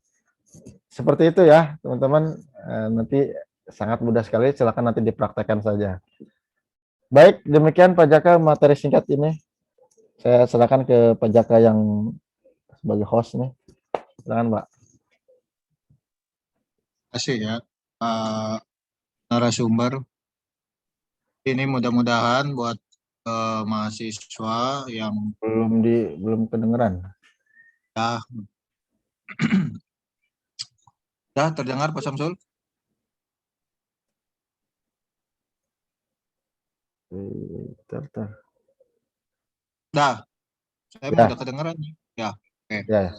Seperti itu ya, teman-teman. Nanti sangat mudah sekali, silakan nanti dipraktekkan saja. Baik, demikian Pak Jaka materi singkat ini. Saya serahkan ke Pak Jaka yang sebagai host nih. Silakan, Pak. Terima kasih ya narasumber. Ini mudah-mudahan buat mahasiswa yang belum kedengeran. Ya terdengar Pak Samsul? Dah, saya Ya. udah kedengeran. Ya, oke. Ya.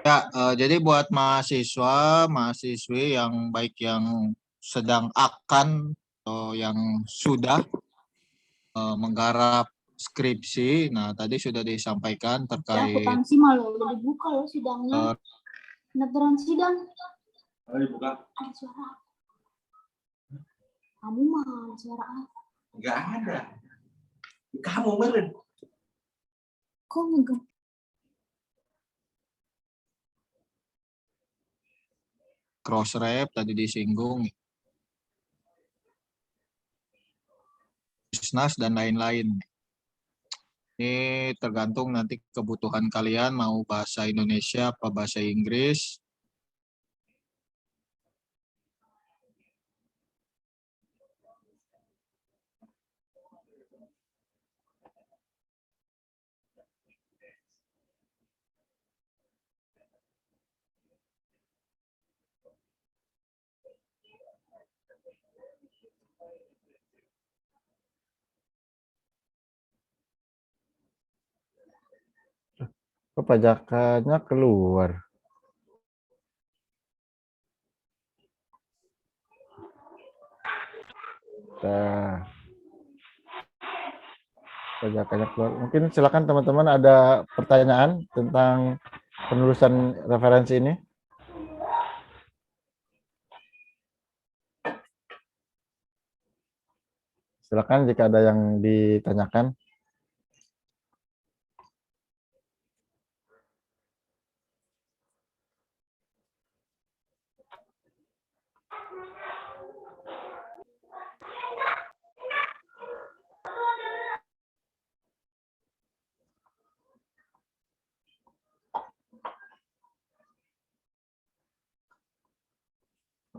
Ya, jadi buat mahasiswa, mahasiswi yang baik yang sedang akan atau yang sudah menggarap skripsi, nah tadi sudah disampaikan terkait akuntansi malu udah dibuka loh sidangnya. Pendaftaran sidang. Dibuka. Ada suara. Kamu mah ada suara apa? Enggak ada. Kamu meren. Kok enggak? Crossref tadi disinggung, Bisnas dan lain-lain. Ini tergantung nanti kebutuhan kalian mau bahasa Indonesia apa bahasa Inggris. Pajakannya keluar. Nah, pajakannya keluar. Mungkin silakan teman-teman ada pertanyaan tentang penulisan referensi ini. Silakan jika ada yang ditanyakan.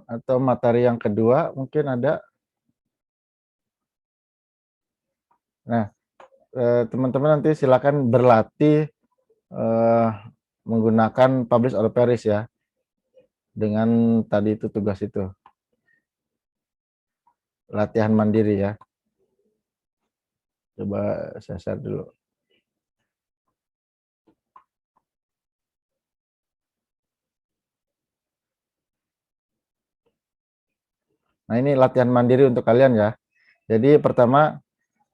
Atau materi yang kedua mungkin ada Nah, teman-teman nanti silakan berlatih menggunakan publish or perish ya, dengan tadi itu tugas itu. Latihan mandiri ya. Coba saya share dulu. Nah, ini latihan mandiri untuk kalian ya. Jadi pertama,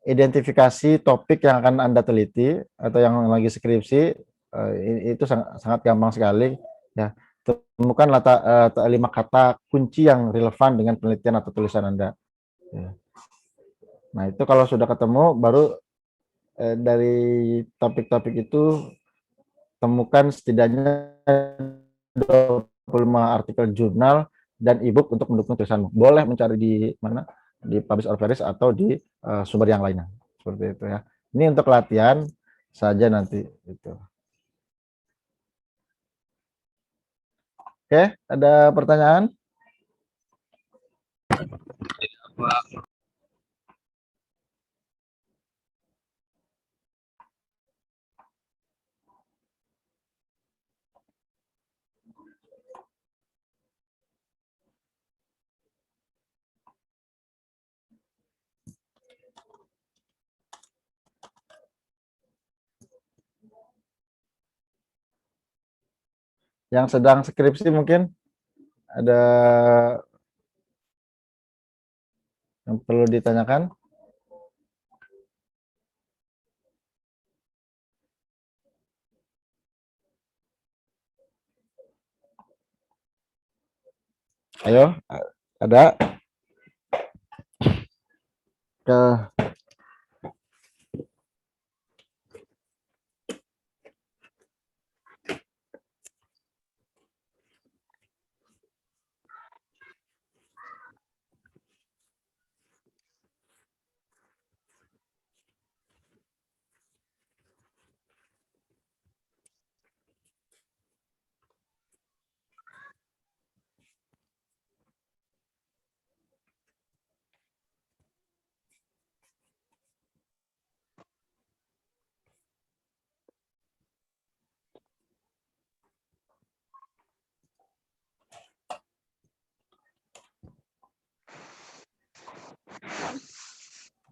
identifikasi topik yang akan Anda teliti atau yang lagi skripsi, itu sangat gampang sekali ya. Temukan 5 kata kunci yang relevan dengan penelitian atau tulisan Anda. Ya. Nah, itu kalau sudah ketemu, baru dari topik-topik itu temukan setidaknya 25 artikel jurnal dan e-book untuk mendukung tulisanmu. Boleh mencari di mana? Di Publish or Perish atau di sumber yang lainnya. Seperti itu ya. Ini untuk latihan saja nanti itu. Oke, ada pertanyaan? Yang sedang skripsi mungkin ada yang perlu ditanyakan? Ayo, ada? Ke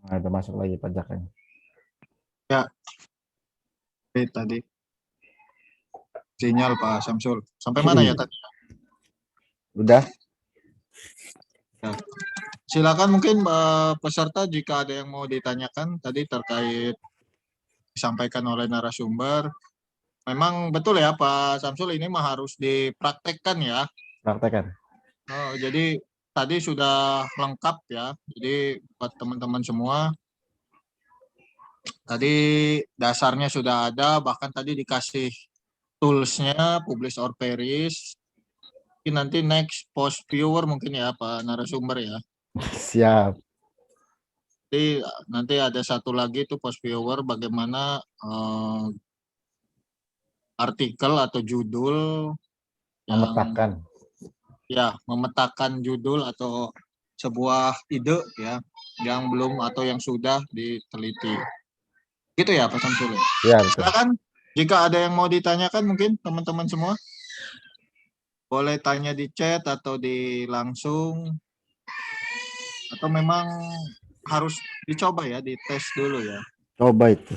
Nah, udah masuk lagi pajaknya. Ya, tadi sinyal Pak Samsul. Sampai mana ya tadi? Udah? Ya. Silakan mungkin peserta jika ada yang mau ditanyakan tadi terkait disampaikan oleh narasumber. Memang betul ya Pak Samsul, ini mah harus dipraktekkan ya. Praktekan. Oh, jadi tadi sudah lengkap ya. Jadi buat teman-teman semua, tadi dasarnya sudah ada, bahkan tadi dikasih toolsnya, Publish or Perish. Nanti next post viewer mungkin ya Pak narasumber ya. Siap. Jadi nanti ada satu lagi tuh post viewer bagaimana artikel atau judul Memetakan. ya memetakan judul atau sebuah ide ya yang belum atau yang sudah diteliti. Gitu ya Pak Samsul. Ya, betul. Silakan jika ada yang mau ditanyakan mungkin teman-teman semua boleh tanya di chat atau di langsung, atau memang harus dicoba ya, dites dulu ya. Coba itu.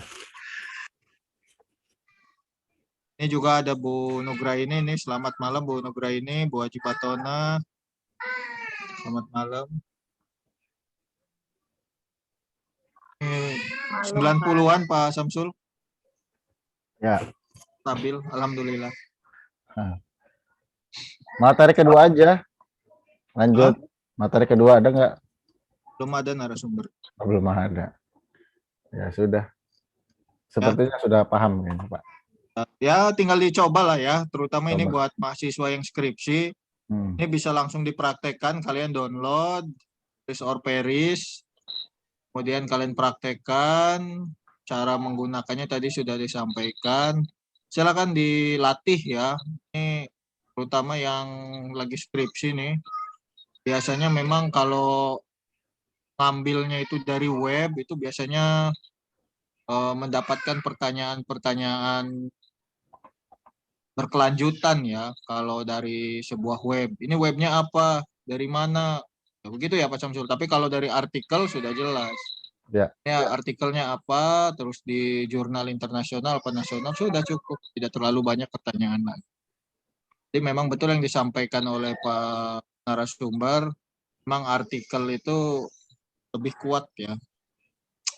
Ini juga ada Bu Nugraini nih. Selamat malam Bu Nugraini, Bu Haji Patona. Selamat malam. 90-an Pak Samsul. Ya. Stabil, alhamdulillah. Nah. Materi kedua aja. Lanjut. Materi kedua ada nggak? Belum ada narasumber. Oh, belum ada. Ya sudah. Sepertinya sudah paham ya, Pak. Ya tinggal dicoba lah ya, terutama ini Coba. buat mahasiswa yang skripsi. Ini bisa langsung dipraktekkan, kalian download Publish or Perish, kemudian kalian praktekkan, cara menggunakannya tadi sudah disampaikan. Silakan dilatih ya. Ini terutama yang lagi skripsi nih. Biasanya memang kalau ngambilnya itu dari web itu biasanya mendapatkan pertanyaan-pertanyaan berkelanjutan ya kalau dari sebuah web. Ini webnya apa? Dari mana? Ya, begitu ya Pak Samsul. Tapi kalau dari artikel sudah jelas. Ya. Ya, artikelnya apa, terus di jurnal internasional apa nasional sudah cukup. Tidak terlalu banyak pertanyaan lagi. Jadi memang betul yang disampaikan oleh Pak narasumber, memang artikel itu lebih kuat ya.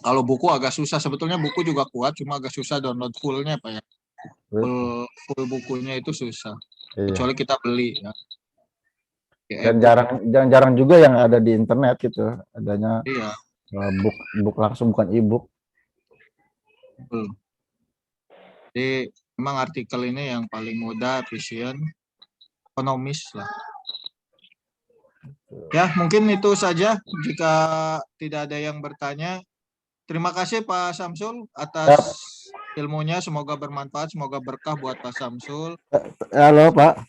Kalau buku agak susah, sebetulnya buku juga kuat, cuma agak susah download fullnya Pak ya. Full bukunya itu susah. Iya. Kecuali kita beli ya. Dan jarang juga yang ada di internet gitu, adanya Iya. book langsung, bukan e-book. Jadi memang artikel ini yang paling mudah, efisien, ekonomis lah. Ya, mungkin itu saja jika tidak ada yang bertanya. Terima kasih Pak Samsul atas ilmunya, semoga bermanfaat, semoga berkah buat Pak Samsul. Halo Pak.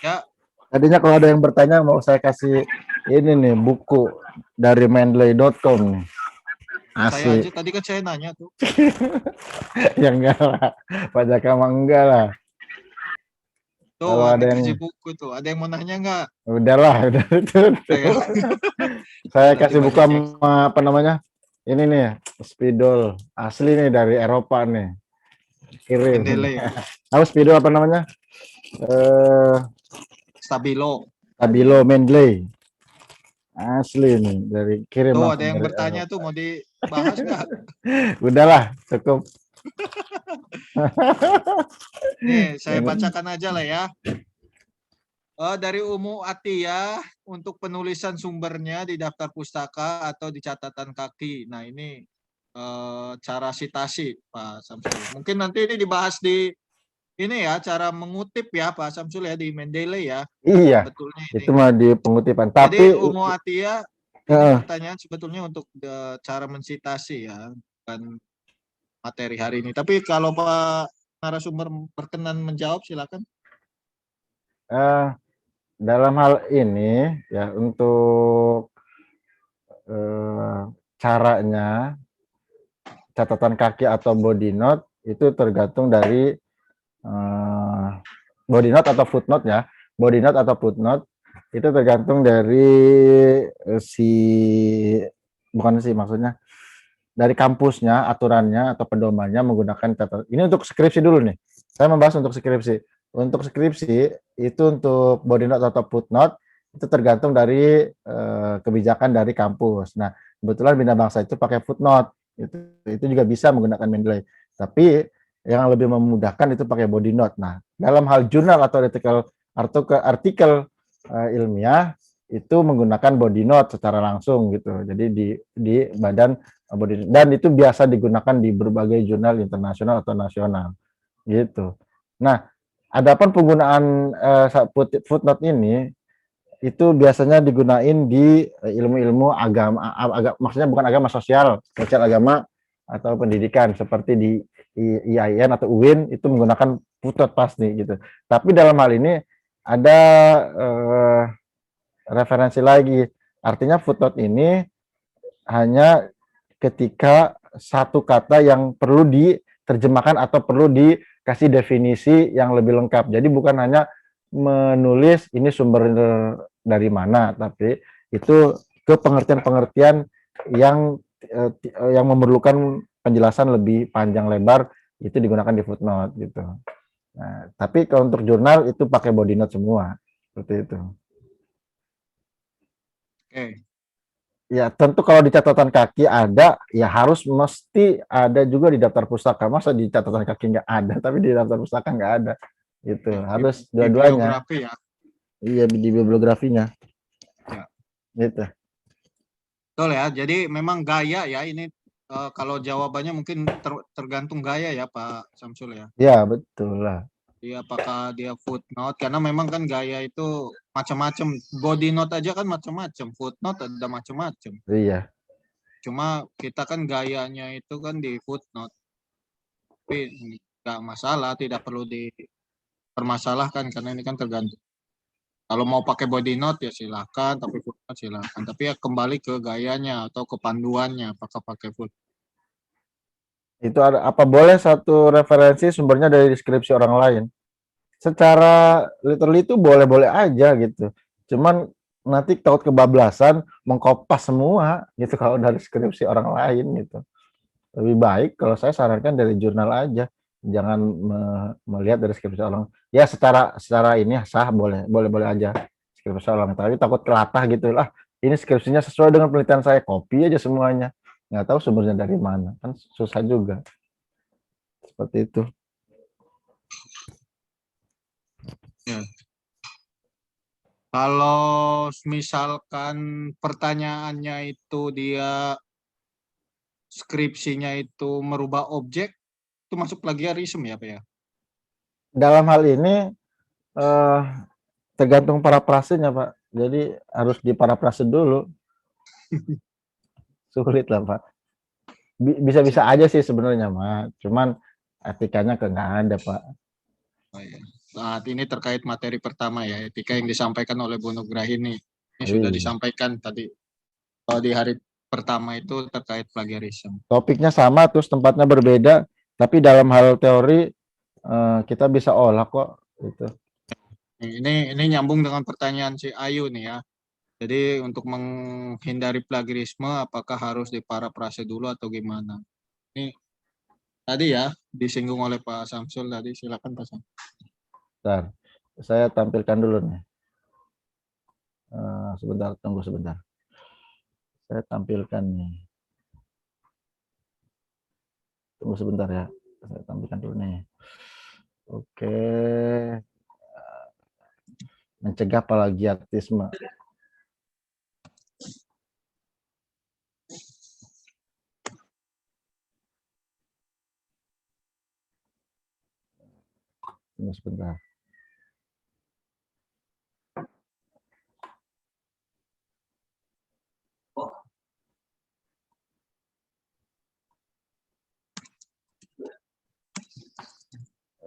Ya. Tadinya kalau ada yang bertanya mau saya kasih ini nih buku dari Mendeley.com. Saya aja tadi kan saya nanya tuh. Ya enggak lah, Pak Jaka mah enggak lah. Tuh, kalau ada yang buku tuh, ada yang mau nanya enggak? Udahlah, udah itu. Saya kasih buku sama apa namanya? Ini nih, spidol asli nih dari Eropa nih. Kirim. Tahu spidol apa namanya? Stabilo. Stabilo Mendeley. Asli nih dari kirim. Tuh, ada yang bertanya tuh mau dibahas nggak? Udahlah, cukup. Nih, saya bacakan aja lah ya. Dari Umu Atiyah untuk penulisan sumbernya di daftar pustaka atau di catatan kaki. Nah, ini cara citasi Pak Samsul. Mungkin nanti ini dibahas di ini ya, cara mengutip ya Pak Samsul ya di Mendeley ya. Iya, betulnya ini. Itu mah di pengutipan. Tapi jadi Umu Atiyah ini pertanyaan sebetulnya untuk cara mensitasi ya, bukan materi hari ini. Tapi kalau Pak narasumber berkenan menjawab, silakan. Dalam hal ini ya, untuk caranya catatan kaki atau body note itu tergantung dari body note atau footnote ya. Body note atau footnote itu tergantung dari maksudnya dari kampusnya, aturannya atau pedomannya menggunakan catatan. Ini untuk skripsi dulu nih. Saya membahas untuk skripsi. Untuk skripsi itu untuk body note atau footnote itu tergantung dari kebijakan dari kampus. Nah, kebetulan Bina Bangsa itu pakai footnote. Itu juga bisa menggunakan Mendeley. Tapi yang lebih memudahkan itu pakai body note. Nah, dalam hal jurnal atau artikel ilmiah itu menggunakan body note secara langsung gitu. Jadi di badan body, dan itu biasa digunakan di berbagai jurnal internasional atau nasional gitu. Nah, adapun penggunaan footnote ini itu biasanya digunain di ilmu-ilmu agama, maksudnya bukan agama, sosial agama atau pendidikan seperti di IAIN atau UIN itu menggunakan footnote pasti gitu. Tapi dalam hal ini ada referensi lagi. Artinya footnote ini hanya ketika satu kata yang perlu diterjemahkan atau perlu dikasih definisi yang lebih lengkap. Jadi bukan hanya menulis ini sumber dari mana, tapi itu ke pengertian-pengertian yang memerlukan penjelasan lebih panjang lebar, itu digunakan di footnote gitu. Nah, tapi kalau untuk jurnal itu pakai body note semua, seperti itu. Oke. Ya, tentu kalau di catatan kaki ada, ya harus mesti ada juga di daftar pustaka. Masa di catatan kaki nggak ada, tapi di daftar pustaka nggak ada. Gitu, harus dua-duanya. Bibliografi ya. Iya, di bibliografinya. Ya. Gitu. Betul ya, jadi memang gaya ya ini kalau jawabannya mungkin tergantung gaya ya Pak Samsul ya. Ya, betul lah. Iya, apakah dia footnote, karena memang kan gaya itu macam-macam. Body note aja kan macam-macam, footnote ada macam-macam. Iya. Cuma kita kan gayanya itu kan di footnote. Tapi nggak masalah, tidak perlu dipermasalahkan karena ini kan tergantung. Kalau mau pakai body note ya silahkan, tapi footnote silahkan. Tapi ya kembali ke gayanya atau ke panduannya, apakah pakai footnote. Itu ada apa boleh satu referensi sumbernya dari deskripsi orang lain? Secara literally itu boleh-boleh aja gitu. Cuman nanti takut kebablasan mengkopas semua gitu kalau dari deskripsi orang lain gitu. Lebih baik kalau saya sarankan dari jurnal aja. Jangan melihat dari deskripsi orang. Ya secara ini sah boleh aja deskripsi orang, tapi takut kelatah gitu lah. Ini skripsinya sesuai dengan penelitian saya, copy aja semuanya. Nggak tahu sumbernya dari mana, kan susah juga. Seperti itu. Ya. Kalau misalkan pertanyaannya itu dia skripsinya itu merubah objek, itu masuk plagiarisme ya Pak ya? Dalam hal ini tergantung parafrasenya Pak. Jadi harus diparafrase dulu. Sulit lah Pak. Bisa-bisa aja sih sebenarnya Pak. Cuman etikanya nggak ada Pak. Oh, ya. Saat ini terkait materi pertama ya, etika yang disampaikan oleh Bu Nugraini. Ini sudah Iya. disampaikan tadi. Kalau di hari pertama itu terkait plagiarisme. Topiknya sama, terus tempatnya berbeda, tapi dalam hal teori kita bisa olah kok. Gitu. Ini nyambung dengan pertanyaan si Ayu nih ya. Jadi untuk menghindari plagiarisme, apakah harus diparafrase dulu atau gimana? Ini tadi ya disinggung oleh Pak Samsul tadi. Silakan Pak Samsul. Bentar, saya tampilkan dulu nih. Sebentar, tunggu sebentar. Saya tampilkan nih. Tunggu sebentar ya. Saya tampilkan dulu nih. Oke. Mencegah plagiarisme. Tunggu sebentar.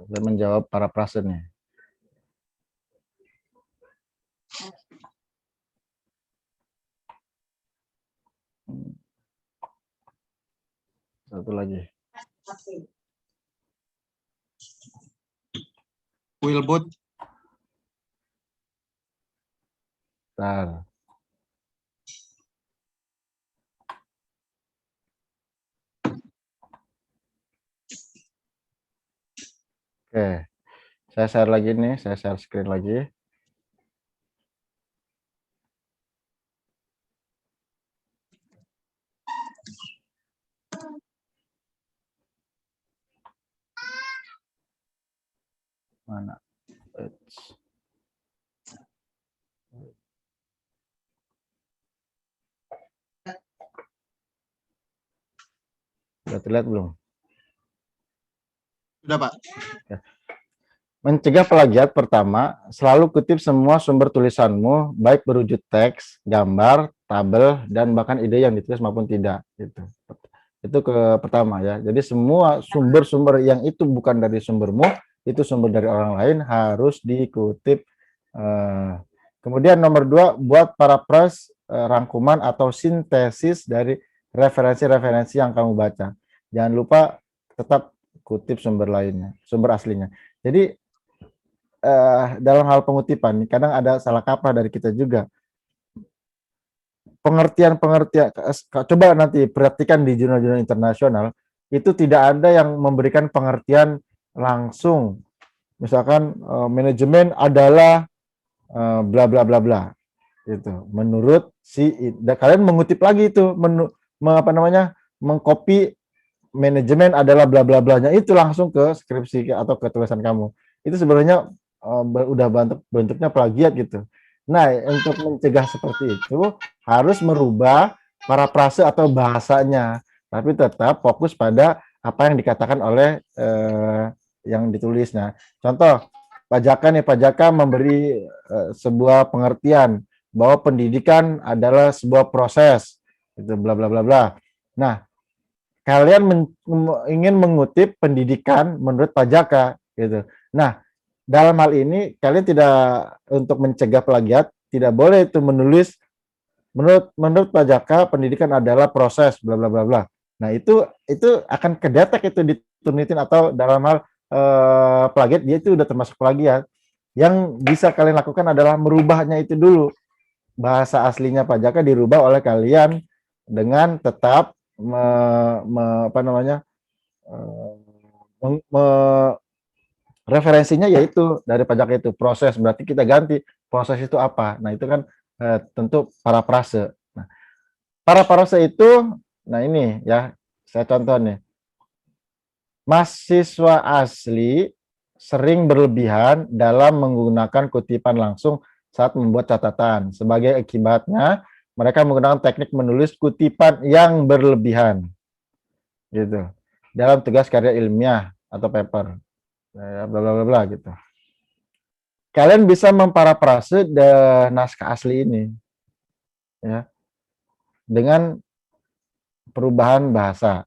Saya menjawab parafrase nih. Satu lagi. Wilbut. Bentar. Oke. Saya share lagi nih, saya share screen lagi. Mana? Sudah terlihat belum? Sudah Pak. Ya. Mencegah plagiat pertama, selalu kutip semua sumber tulisanmu, baik berwujud teks, gambar, tabel, dan bahkan ide yang ditulis maupun tidak. Itu ke pertama ya. Jadi semua sumber-sumber yang itu bukan dari sumbermu, itu sumber dari orang lain harus dikutip. Kemudian nomor 2, buat paraphrase rangkuman atau sintesis dari referensi-referensi yang kamu baca. Jangan lupa tetap kutip sumber lainnya, sumber aslinya. Jadi dalam hal pengutipan, kadang ada salah kaprah dari kita juga. Pengertian-pengertian, coba nanti perhatikan di jurnal-jurnal internasional, itu tidak ada yang memberikan pengertian langsung. Misalkan manajemen adalah bla bla bla bla. Itu menurut si, kalian mengutip lagi itu, mengcopy manajemen adalah bla bla blanya itu langsung ke skripsi atau ke tulisan kamu. Itu sebenarnya udah bentuknya plagiat gitu. Nah, untuk mencegah seperti itu harus merubah parafrase atau bahasanya, tapi tetap fokus pada apa yang dikatakan oleh yang ditulisnya. Contoh, Pak Jaka memberi sebuah pengertian bahwa pendidikan adalah sebuah proses, itu bla bla bla bla. Nah, kalian ingin mengutip pendidikan menurut Pak Jaka gitu. Nah, dalam hal ini kalian tidak, untuk mencegah plagiat tidak boleh itu menulis menurut Pak Jaka pendidikan adalah proses bla bla bla bla. Nah, itu akan kedetek itu di Turnitin atau dalam hal plagiat, dia itu udah termasuk plagiat. Yang bisa kalian lakukan adalah merubahnya itu dulu. Bahasa aslinya Pak Jaka dirubah oleh kalian dengan tetap apa namanya? eh, referensinya yaitu dari pajak itu proses, berarti kita ganti proses itu apa. Nah, itu kan tentu parafrase. Nah, parafrase itu, nah ini ya, saya contoh nih. Mahasiswa asli sering berlebihan dalam menggunakan kutipan langsung saat membuat catatan. Sebagai akibatnya, mereka menggunakan teknik menulis kutipan yang berlebihan, gitu, dalam tugas karya ilmiah atau paper, bla bla bla bla gitu. Kalian bisa memparafrase naskah asli ini, ya, dengan perubahan bahasa.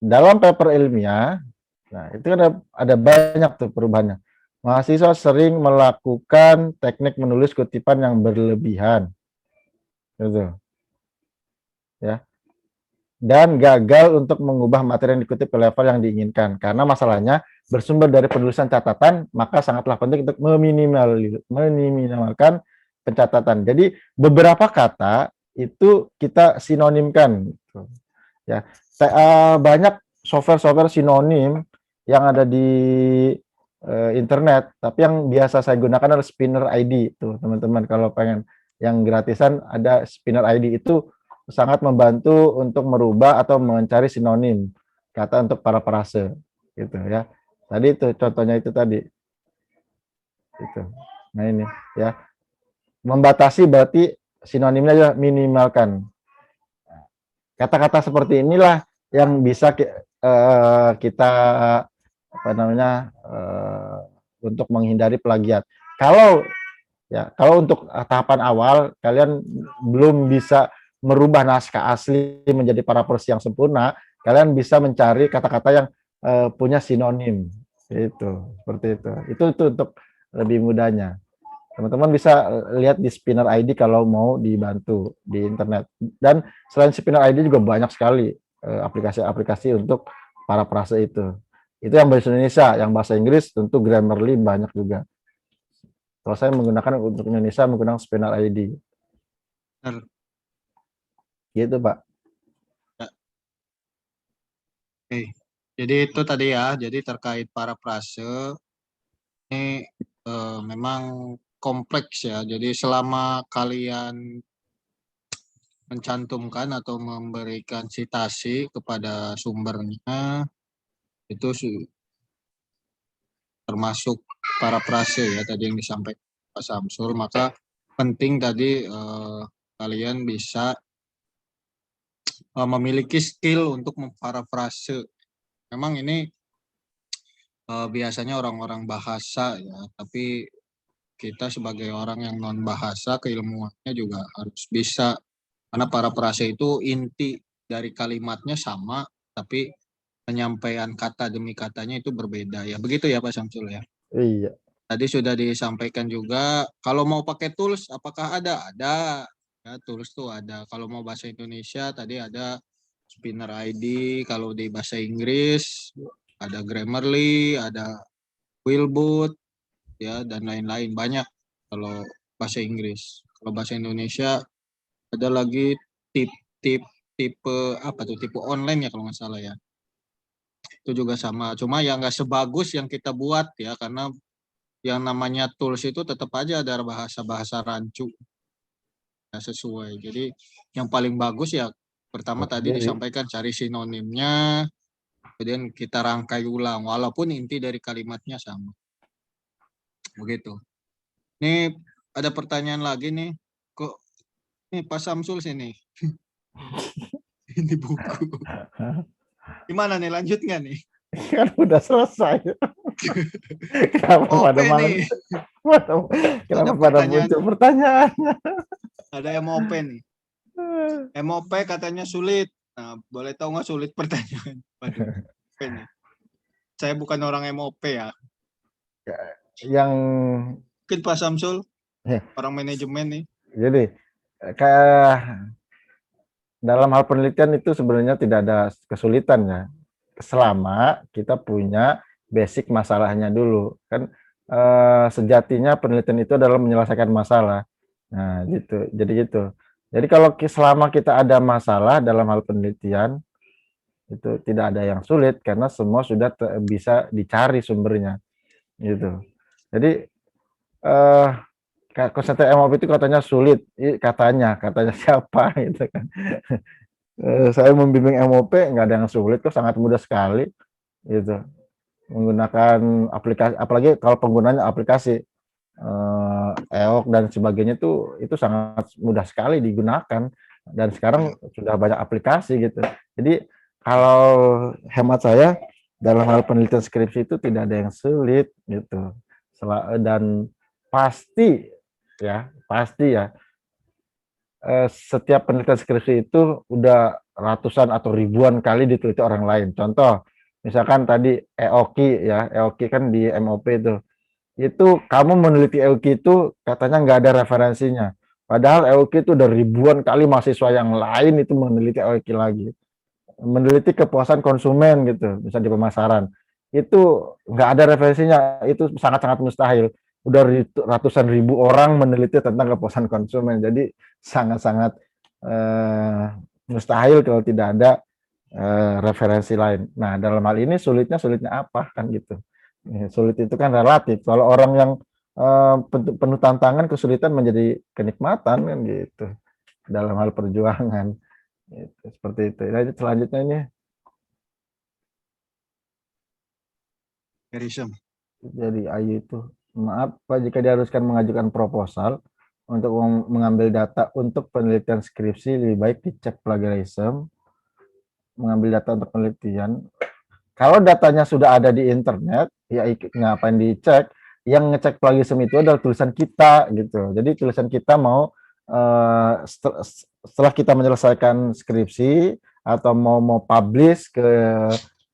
Dalam paper ilmiah, nah itu kan ada banyak tuh perubahannya. Mahasiswa sering melakukan teknik menulis kutipan yang berlebihan, gitu, ya, dan gagal untuk mengubah materi yang dikutip ke level yang diinginkan. Karena masalahnya bersumber dari penulisan catatan, maka sangatlah penting untuk meminimalkan pencatatan. Jadi beberapa kata itu kita sinonimkan, gitu, ya. Banyak software-software sinonim yang ada di internet, tapi yang biasa saya gunakan adalah Spinner ID. Tuh, teman-teman, kalau pengen yang gratisan ada Spinner ID, itu sangat membantu untuk merubah atau mencari sinonim kata untuk parafrase, gitu ya. Tadi itu contohnya itu tadi. Itu. Nah, ini ya. Membatasi berarti sinonimnya juga minimalkan. Kata-kata seperti inilah yang bisa kita apa namanya untuk menghindari plagiat. Kalau untuk tahapan awal kalian belum bisa merubah naskah asli menjadi parafrase yang sempurna, kalian bisa mencari kata-kata yang punya sinonim. Seperti itu. Itu untuk lebih mudahnya. Teman-teman bisa lihat di Spinner ID kalau mau dibantu di internet. Dan selain Spinner ID juga banyak sekali aplikasi-aplikasi untuk parafrase itu. Itu yang bahasa Indonesia, yang bahasa Inggris tentu Grammarly banyak juga. Kalau saya menggunakan untuk Indonesia menggunakan Spinner ID. Benar. Gitu, Pak. Ya. Oke. Jadi itu tadi ya, jadi terkait parafrase ini memang kompleks ya. Jadi selama kalian mencantumkan atau memberikan citasi kepada sumbernya, itu termasuk parafrase ya tadi yang disampaikan Pak Samsul. Maka penting tadi kalian bisa memiliki skill untuk memparafrase. Memang ini biasanya orang-orang bahasa ya, tapi kita sebagai orang yang non bahasa, keilmuannya juga harus bisa. Karena parafrase itu inti dari kalimatnya sama, tapi penyampaian kata demi katanya itu berbeda ya. Begitu ya Pak Samsul ya. Iya. Tadi sudah disampaikan juga, kalau mau pakai tools apakah ada? Ada. Ya, tools tuh ada. Kalau mau bahasa Indonesia tadi ada Spinner ID, kalau di bahasa Inggris ada Grammarly, ada Quillbot ya dan lain-lain, banyak kalau bahasa Inggris. Kalau bahasa Indonesia ada lagi tipe apa tuh, tipe online ya kalau nggak salah ya. Itu juga sama, cuma ya nggak sebagus yang kita buat ya, karena yang namanya tools itu tetap aja ada bahasa-bahasa rancu ya, sesuai. Jadi yang paling bagus ya pertama tadi Jadi, disampaikan cari sinonimnya, kemudian kita rangkai ulang walaupun inti dari kalimatnya sama. Begitu. Ini ada pertanyaan lagi nih. Kok nih Pak Samsul sini? Ini buku. Gimana nih, lanjut nggak nih? kan udah selesai. Kenapa OP pada malam? nih. Kenapa Ada pada pertanyaan, muncul pertanyaan? ada MOP nih. MOP katanya sulit. Nah, boleh tahu nggak sulit pertanyaan? Waduh, MOP nih. Saya bukan orang MOP ya. Yang Mungkin Pak Samsul, ya, orang manajemen nih. jadi kayak dalam hal penelitian itu sebenarnya tidak ada kesulitan ya, selama kita punya basic masalahnya dulu. Kan sejatinya penelitian itu adalah menyelesaikan masalah. Nah, gitu. Jadi gitu. Jadi kalau selama kita ada masalah dalam hal penelitian, itu tidak ada yang sulit karena semua sudah bisa dicari sumbernya, gitu. Jadi konsep MOP itu katanya sulit, katanya siapa gitu kan. Saya membimbing MOP nggak ada yang sulit, kok sangat mudah sekali gitu. Menggunakan aplikasi, apalagi kalau penggunanya aplikasi EOK dan sebagainya itu sangat mudah sekali digunakan, dan sekarang sudah banyak aplikasi gitu. Jadi kalau hemat saya dalam hal penelitian skripsi itu tidak ada yang sulit gitu. Dan pasti ya setiap penelitian skripsi itu udah ratusan atau ribuan kali diteliti orang lain. Contoh, misalkan tadi EOKI ya, EOKI kan di MOP itu kamu meneliti EOKI itu katanya nggak ada referensinya. Padahal EOKI itu udah ribuan kali mahasiswa yang lain itu meneliti EOKI lagi. Meneliti kepuasan konsumen gitu, bisa di pemasaran. Itu nggak ada referensinya, itu sangat-sangat mustahil. Udah ratusan ribu orang meneliti tentang kepuasan konsumen, jadi sangat-sangat mustahil kalau tidak ada referensi lain. Nah, dalam hal ini sulitnya apa kan gitu. Sulit itu kan relatif. Kalau orang yang penuh tantangan, kesulitan menjadi kenikmatan kan gitu. Dalam hal perjuangan. Gitu, seperti itu. Nah, selanjutnya ini jadi Ayu itu, maaf Pak, jika diharuskan mengajukan proposal untuk mengambil data untuk penelitian skripsi, lebih baik dicek plagiarisme. Mengambil data untuk penelitian, kalau datanya sudah ada di internet, ya ngapain dicek? Yang ngecek plagiarisme itu adalah tulisan kita gitu. Jadi tulisan kita mau setelah kita menyelesaikan skripsi atau mau publish ke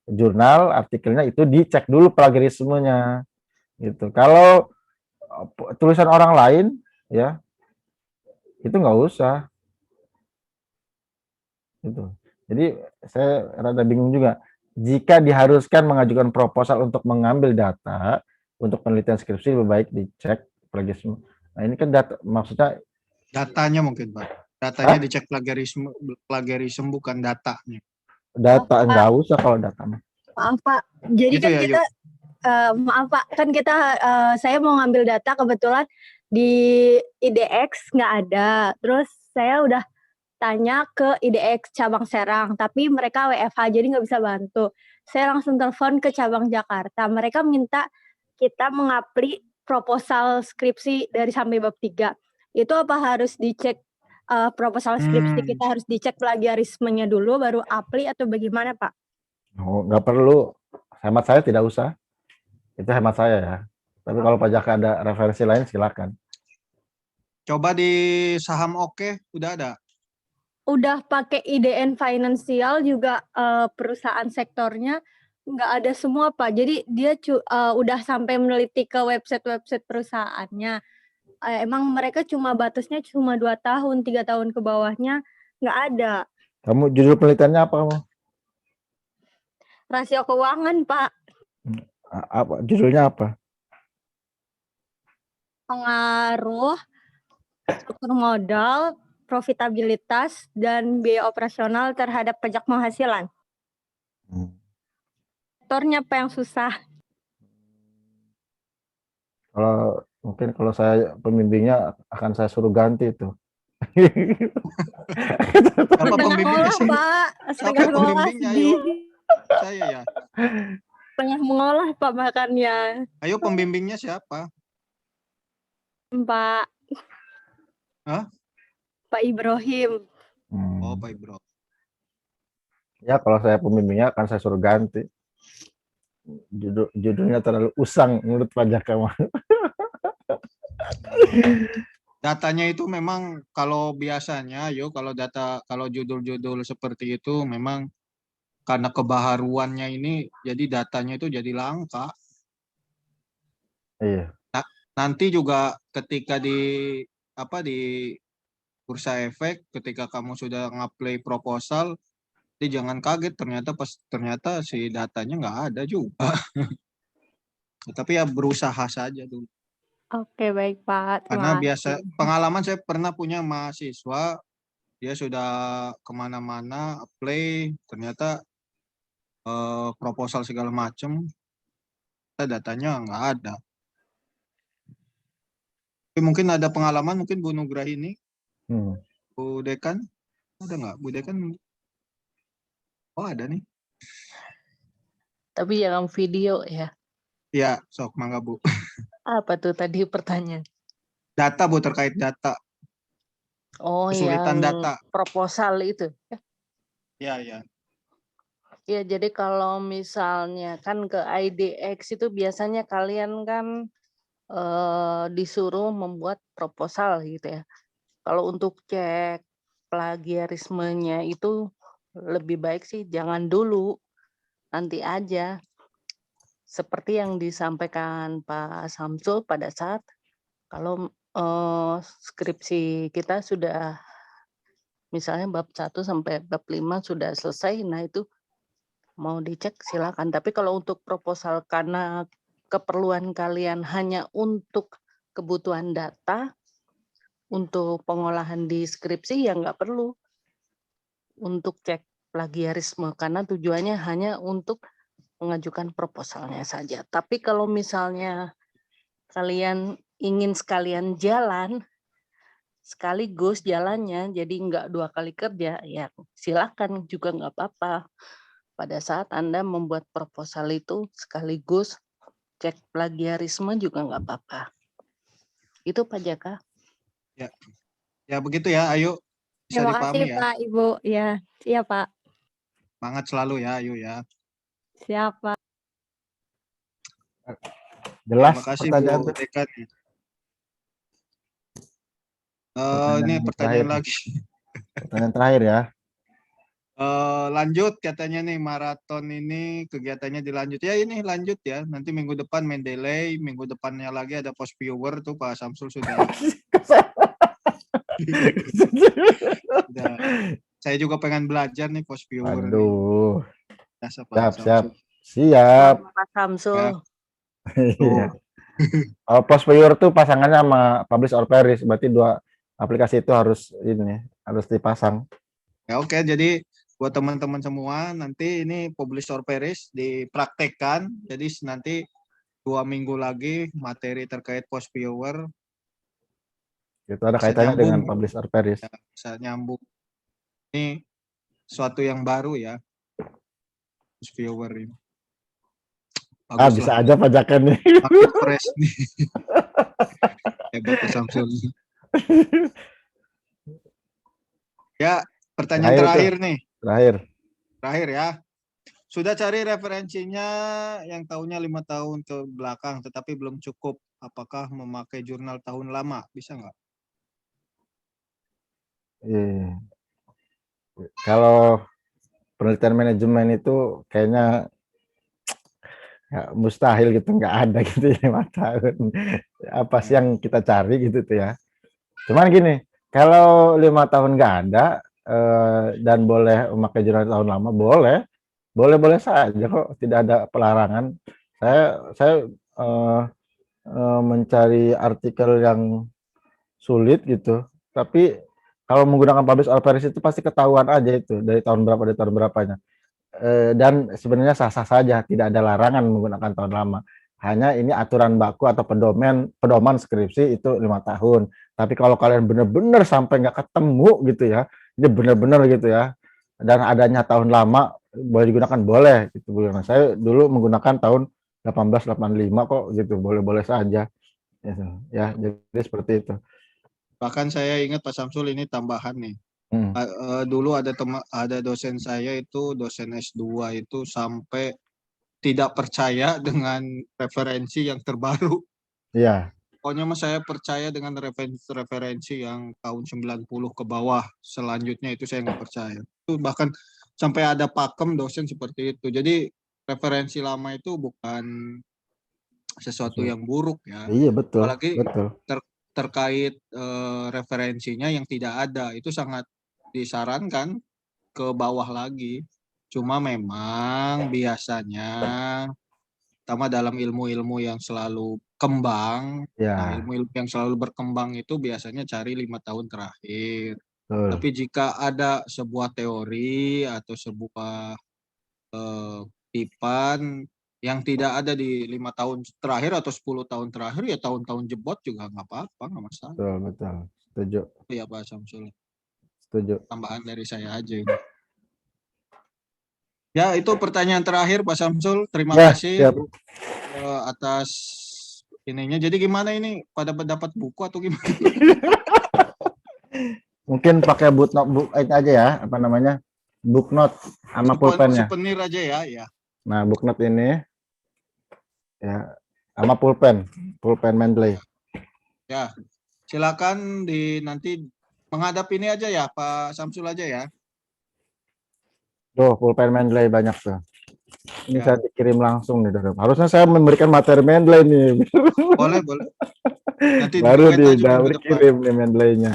jurnal, artikelnya itu dicek dulu plagiarismenya gitu. Kalau tulisan orang lain ya itu nggak usah gitu. Jadi saya rada bingung juga. Jika diharuskan mengajukan proposal untuk mengambil data untuk penelitian skripsi, lebih baik dicek plagiarisme. Nah, ini kan data, maksudnya datanya mungkin Pak. Datanya dicek plagiarisme bukan datanya. Data nggak usah kalau data. Maaf Pak, jadi Gitu kan ya, kita maaf Pak, kan kita saya mau ngambil data kebetulan di IDX nggak ada. Terus saya udah tanya ke IDX cabang Serang, tapi mereka WFH jadi nggak bisa bantu. Saya langsung telepon ke cabang Jakarta. Mereka minta kita mengapli proposal skripsi dari sampai bab 3. Itu apa harus dicek proposal skripsi kita harus dicek plagiarismenya dulu baru apli atau bagaimana Pak? Oh, nggak perlu. Hemat saya tidak usah. Itu hemat saya ya. Tapi kalau Pak Jaka ada referensi lain silakan. Coba di saham Oke udah ada. Udah pakai IDN Financial juga perusahaan sektornya nggak ada semua Pak. Jadi dia udah sampai meneliti ke website perusahaannya. Emang mereka cuma batasnya cuma 2 tahun, 3 tahun ke bawahnya nggak ada. Kamu judul penelitiannya apa kamu? Rasio keuangan Pak. Apa judulnya apa? Pengaruh struktur modal, profitabilitas, dan biaya operasional terhadap pajak penghasilan. Sektornya apa yang susah? Kalau mungkin kalau saya pembimbingnya akan saya suruh ganti itu. Siapa pembimbingnya sih? Pak, Siapa pembimbingnya? Ayo, saya ya. Tengah mengolah Pak makannya. Ayo pembimbingnya siapa? Pak. Hah? Pak Ibrahim. Oh, Pak Ibro. Ya, kalau saya pembimbingnya akan saya suruh ganti. Judulnya terlalu usang menurut Pak Jaka. Datanya itu memang kalau biasanya, kalau judul-judul seperti itu memang karena kebaharuannya ini, jadi datanya itu jadi langka. Iya. Nanti juga ketika di bursa efek ketika kamu sudah ngapply proposal, jadi jangan kaget ternyata si datanya nggak ada juga. Tapi ya berusaha saja dulu. Oke, baik Pak. Karena Terima biasa kasih. pengalaman saya pernah punya mahasiswa, dia sudah kemana-mana apply, ternyata proposal segala macam, datanya nggak ada. Tapi mungkin ada pengalaman, mungkin Bu Nugrahini, Bu Dekan, ada nggak? Bu Dekan? Oh ada nih. Tapi jangan video ya. Ya, sok mangga Bu. Apa tuh tadi pertanyaan? Data Bu, terkait data. Oh, Kesulitan yang data. proposal itu. Ya, ya. Ya, jadi kalau misalnya kan ke IDX itu biasanya kalian kan disuruh membuat proposal gitu ya. Kalau untuk cek plagiarismenya itu lebih baik sih jangan dulu, nanti aja. Seperti yang disampaikan Pak Samsul pada saat kalau skripsi kita sudah misalnya bab 1 sampai bab 5 sudah selesai, nah itu mau dicek silakan. Tapi kalau untuk proposal karena keperluan kalian hanya untuk kebutuhan data, untuk pengolahan di skripsi ya nggak perlu untuk cek plagiarisme karena tujuannya hanya untuk mengajukan proposalnya saja. Tapi kalau misalnya kalian ingin sekalian jalan, sekaligus jalannya, jadi nggak 2 kali kerja, ya silakan juga nggak apa-apa. Pada saat Anda membuat proposal itu sekaligus cek plagiarisme juga nggak apa-apa. Itu Pak Jaka. Ya, ya begitu ya. Ayo, bisa Terima dipahami kasih ya. Pak, Ibu. Ya, siap Pak. Semangat selalu ya, ayo ya. Siap Pak. Jelas Terima kasih pertanyaan Bu tuh. Dekan. Pertanyaan Ini yang pertanyaan terakhir. lagi. Pertanyaan terakhir ya. Lanjut katanya nih, maraton ini kegiatannya dilanjut. Ya ini lanjut ya. Nanti minggu depan main delay, minggu depannya lagi ada post viewer tuh Pak Samsul sudah. Udah. Saya juga pengen belajar nih post viewer nih. Aduh. Biasa, Pak Siap, siap. Samsul. Siap. Pak Samsul. Ya. Iya. Kalau post viewer tuh pasangannya sama publish or perish, berarti 2 aplikasi itu harus dipasang. Ya oke, jadi buat teman-teman semua nanti ini publish or perish dipraktekkan. Jadi nanti 2 minggu lagi materi terkait post viewer Itu ada bisa kaitannya nyambung. dengan publish or perish. Ya, bisa nyambung. Ini suatu yang baru ya. Post viewer ini. Bagus Bisa lah. aja pajakan nih. Market press nih. Hebat Pak Samsul. Ya, pertanyaan terakhir nih. Terakhir ya. Sudah cari referensinya yang tahunnya 5 tahun ke belakang, tetapi belum cukup. Apakah memakai jurnal tahun lama? Bisa nggak? Kalau penelitian manajemen itu kayaknya ya, mustahil gitu, nggak ada gitu 5 tahun. Apa sih yang kita cari gitu tuh ya. Cuman gini, kalau 5 tahun nggak ada dan boleh memakai jurnal tahun lama, boleh saja kok, tidak ada pelarangan. Saya mencari artikel yang sulit gitu, tapi kalau menggunakan publish or perish itu pasti ketahuan aja itu dari tahun berapanya. Dan sebenarnya sah-sah saja, tidak ada larangan menggunakan tahun lama. Hanya ini aturan baku atau pedoman skripsi itu 5 tahun. Tapi kalau kalian benar-benar sampai nggak ketemu gitu ya, ini benar-benar gitu ya, dan adanya tahun lama boleh digunakan, boleh gitu. Saya dulu menggunakan tahun 1885 kok gitu, boleh-boleh saja. Gitu. Ya, jadi seperti itu. Bahkan saya ingat Pak Samsul ini tambahan nih. Dulu ada dosen saya itu, dosen S2 itu sampai tidak percaya dengan referensi yang terbaru. Iya. Pokoknya mas saya percaya dengan referensi yang tahun 90 ke bawah. Selanjutnya itu saya nggak percaya. Itu bahkan sampai ada pakem dosen seperti itu. Jadi referensi lama itu bukan sesuatu yang buruk ya. Iya betul. Apalagi betul. terkait referensinya yang tidak ada, itu sangat disarankan ke bawah lagi. Cuma memang biasanya, pertama dalam ilmu-ilmu yang selalu kembang, nah Ya, ilmu-ilmu yang selalu berkembang itu biasanya cari 5 tahun terakhir. betul. Tapi jika ada sebuah teori atau sebuah tipan yang tidak ada di 5 tahun terakhir atau 10 tahun terakhir, ya tahun-tahun jebot juga nggak apa-apa, nggak masalah. Betul, betul. Setuju, Itu ya Pak Samsul. setuju. Tambahan dari saya aja ini. Ya, itu pertanyaan terakhir Pak Samsul. Terima Ya, kasih siap. atas ininya. Jadi gimana ini? Pada dapat buku atau gimana? Mungkin pakai book itu aja ya, apa namanya? Book note sama pulpennya. Souvenir aja ya, ya. Nah, book note ini ya sama pulpen Mendeley. Ya, silakan nanti menghadap ini aja ya Pak Samsul aja ya. Tuh, pulpen Mendeley banyak tuh. Ini Ya. saya dikirim langsung nih, Dok. Harusnya saya memberikan materi Mendeley nih. Boleh, boleh. Nanti Baru duet aja minggu depan. dikirim nih Mendeley-nya.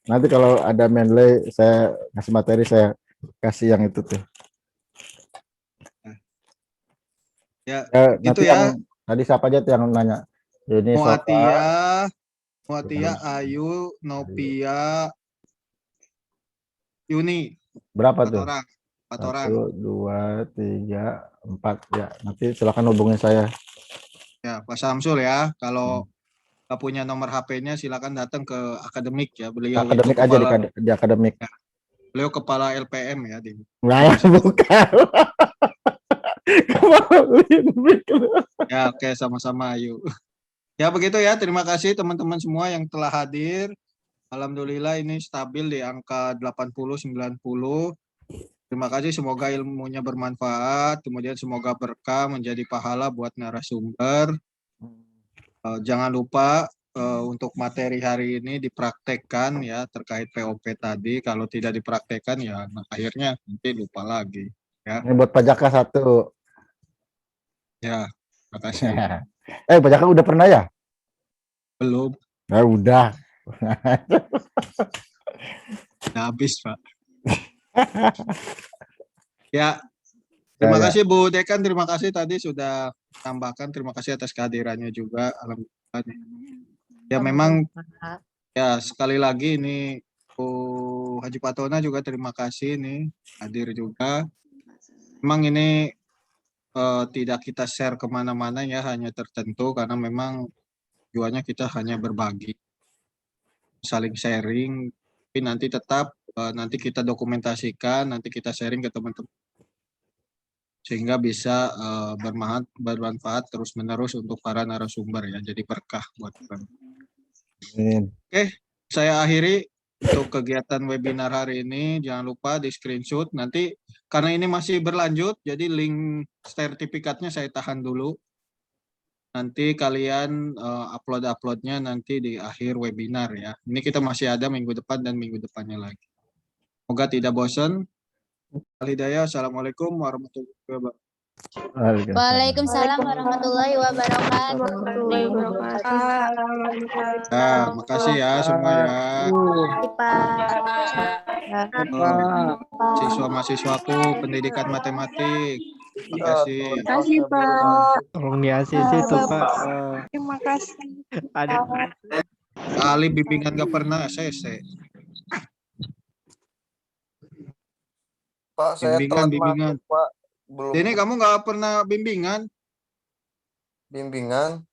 Nanti kalau ada Mendeley, saya kasih materi, saya kasih yang itu tuh. Ya, Ya, itu nanti ya. yang tadi siapa aja tuh yang nanya? Ini Muatia, Ayu, Novia, Yuni. berapa 4 tuh? orang. 4 orang. 1, 2, 3, 4. Ya, nanti silakan hubungin saya. Ya, Pak Samsul ya. Kalau nggak punya nomor HP-nya, silakan datang ke akademik ya. Beliau Akademik itu aja kepala, di akademik. ya, beliau kepala LPM ya di. Nah, bukan. Ya, oke, sama-sama Ayu. Ya begitu ya. Terima kasih teman-teman semua yang telah hadir. Alhamdulillah ini stabil di angka 80-90. Terima kasih, semoga ilmunya bermanfaat, kemudian semoga berkah menjadi pahala buat narasumber. Jangan lupa untuk materi hari ini dipraktekkan ya terkait POP tadi. Kalau tidak dipraktekkan ya akhirnya nanti lupa lagi. Ya, Ini buat Pak Jaka 1. ya, makasih. Pak Jaka udah pernah ya? Belum, Nah, udah. udah habis Pak. Ya, terima Ya, ya. kasih Bu Dekan, terima kasih tadi sudah tambahkan. Terima kasih atas kehadirannya juga. Alhamdulillah. Ya memang ya sekali lagi ini Bu Haji Patona juga terima kasih nih hadir juga. Memang ini tidak kita share kemana-mana ya, hanya tertentu karena memang tujuannya kita hanya berbagi, saling sharing. Tapi nanti tetap nanti kita dokumentasikan, nanti kita sharing ke teman-teman sehingga bisa bermanfaat terus-menerus untuk para narasumber ya, jadi berkah buat kita. Oke, saya akhiri untuk kegiatan webinar hari ini. Jangan lupa di screenshot nanti karena ini masih berlanjut, jadi link sertifikatnya saya tahan dulu. Nanti kalian uploadnya nanti di akhir webinar ya. Ini kita masih ada minggu depan dan minggu depannya lagi. Semoga tidak bosan. Hidayah, assalamualaikum warahmatullahi wabarakatuh. Waalaikumsalam warahmatullahi wabarakatuh. Ya, makasih ya semua ya. Siswa-mahasiswaku pendidikan matematik. Terima kasih. Terima kasih Pak. Tolong di ACC tuh Pak. Terima kasih. Ada Kali bimbingan gak pernah ACC. Pak, saya telat Bimbingan. masuk, Pak. Belum Ini kamu nggak pernah bimbingan? bimbingan.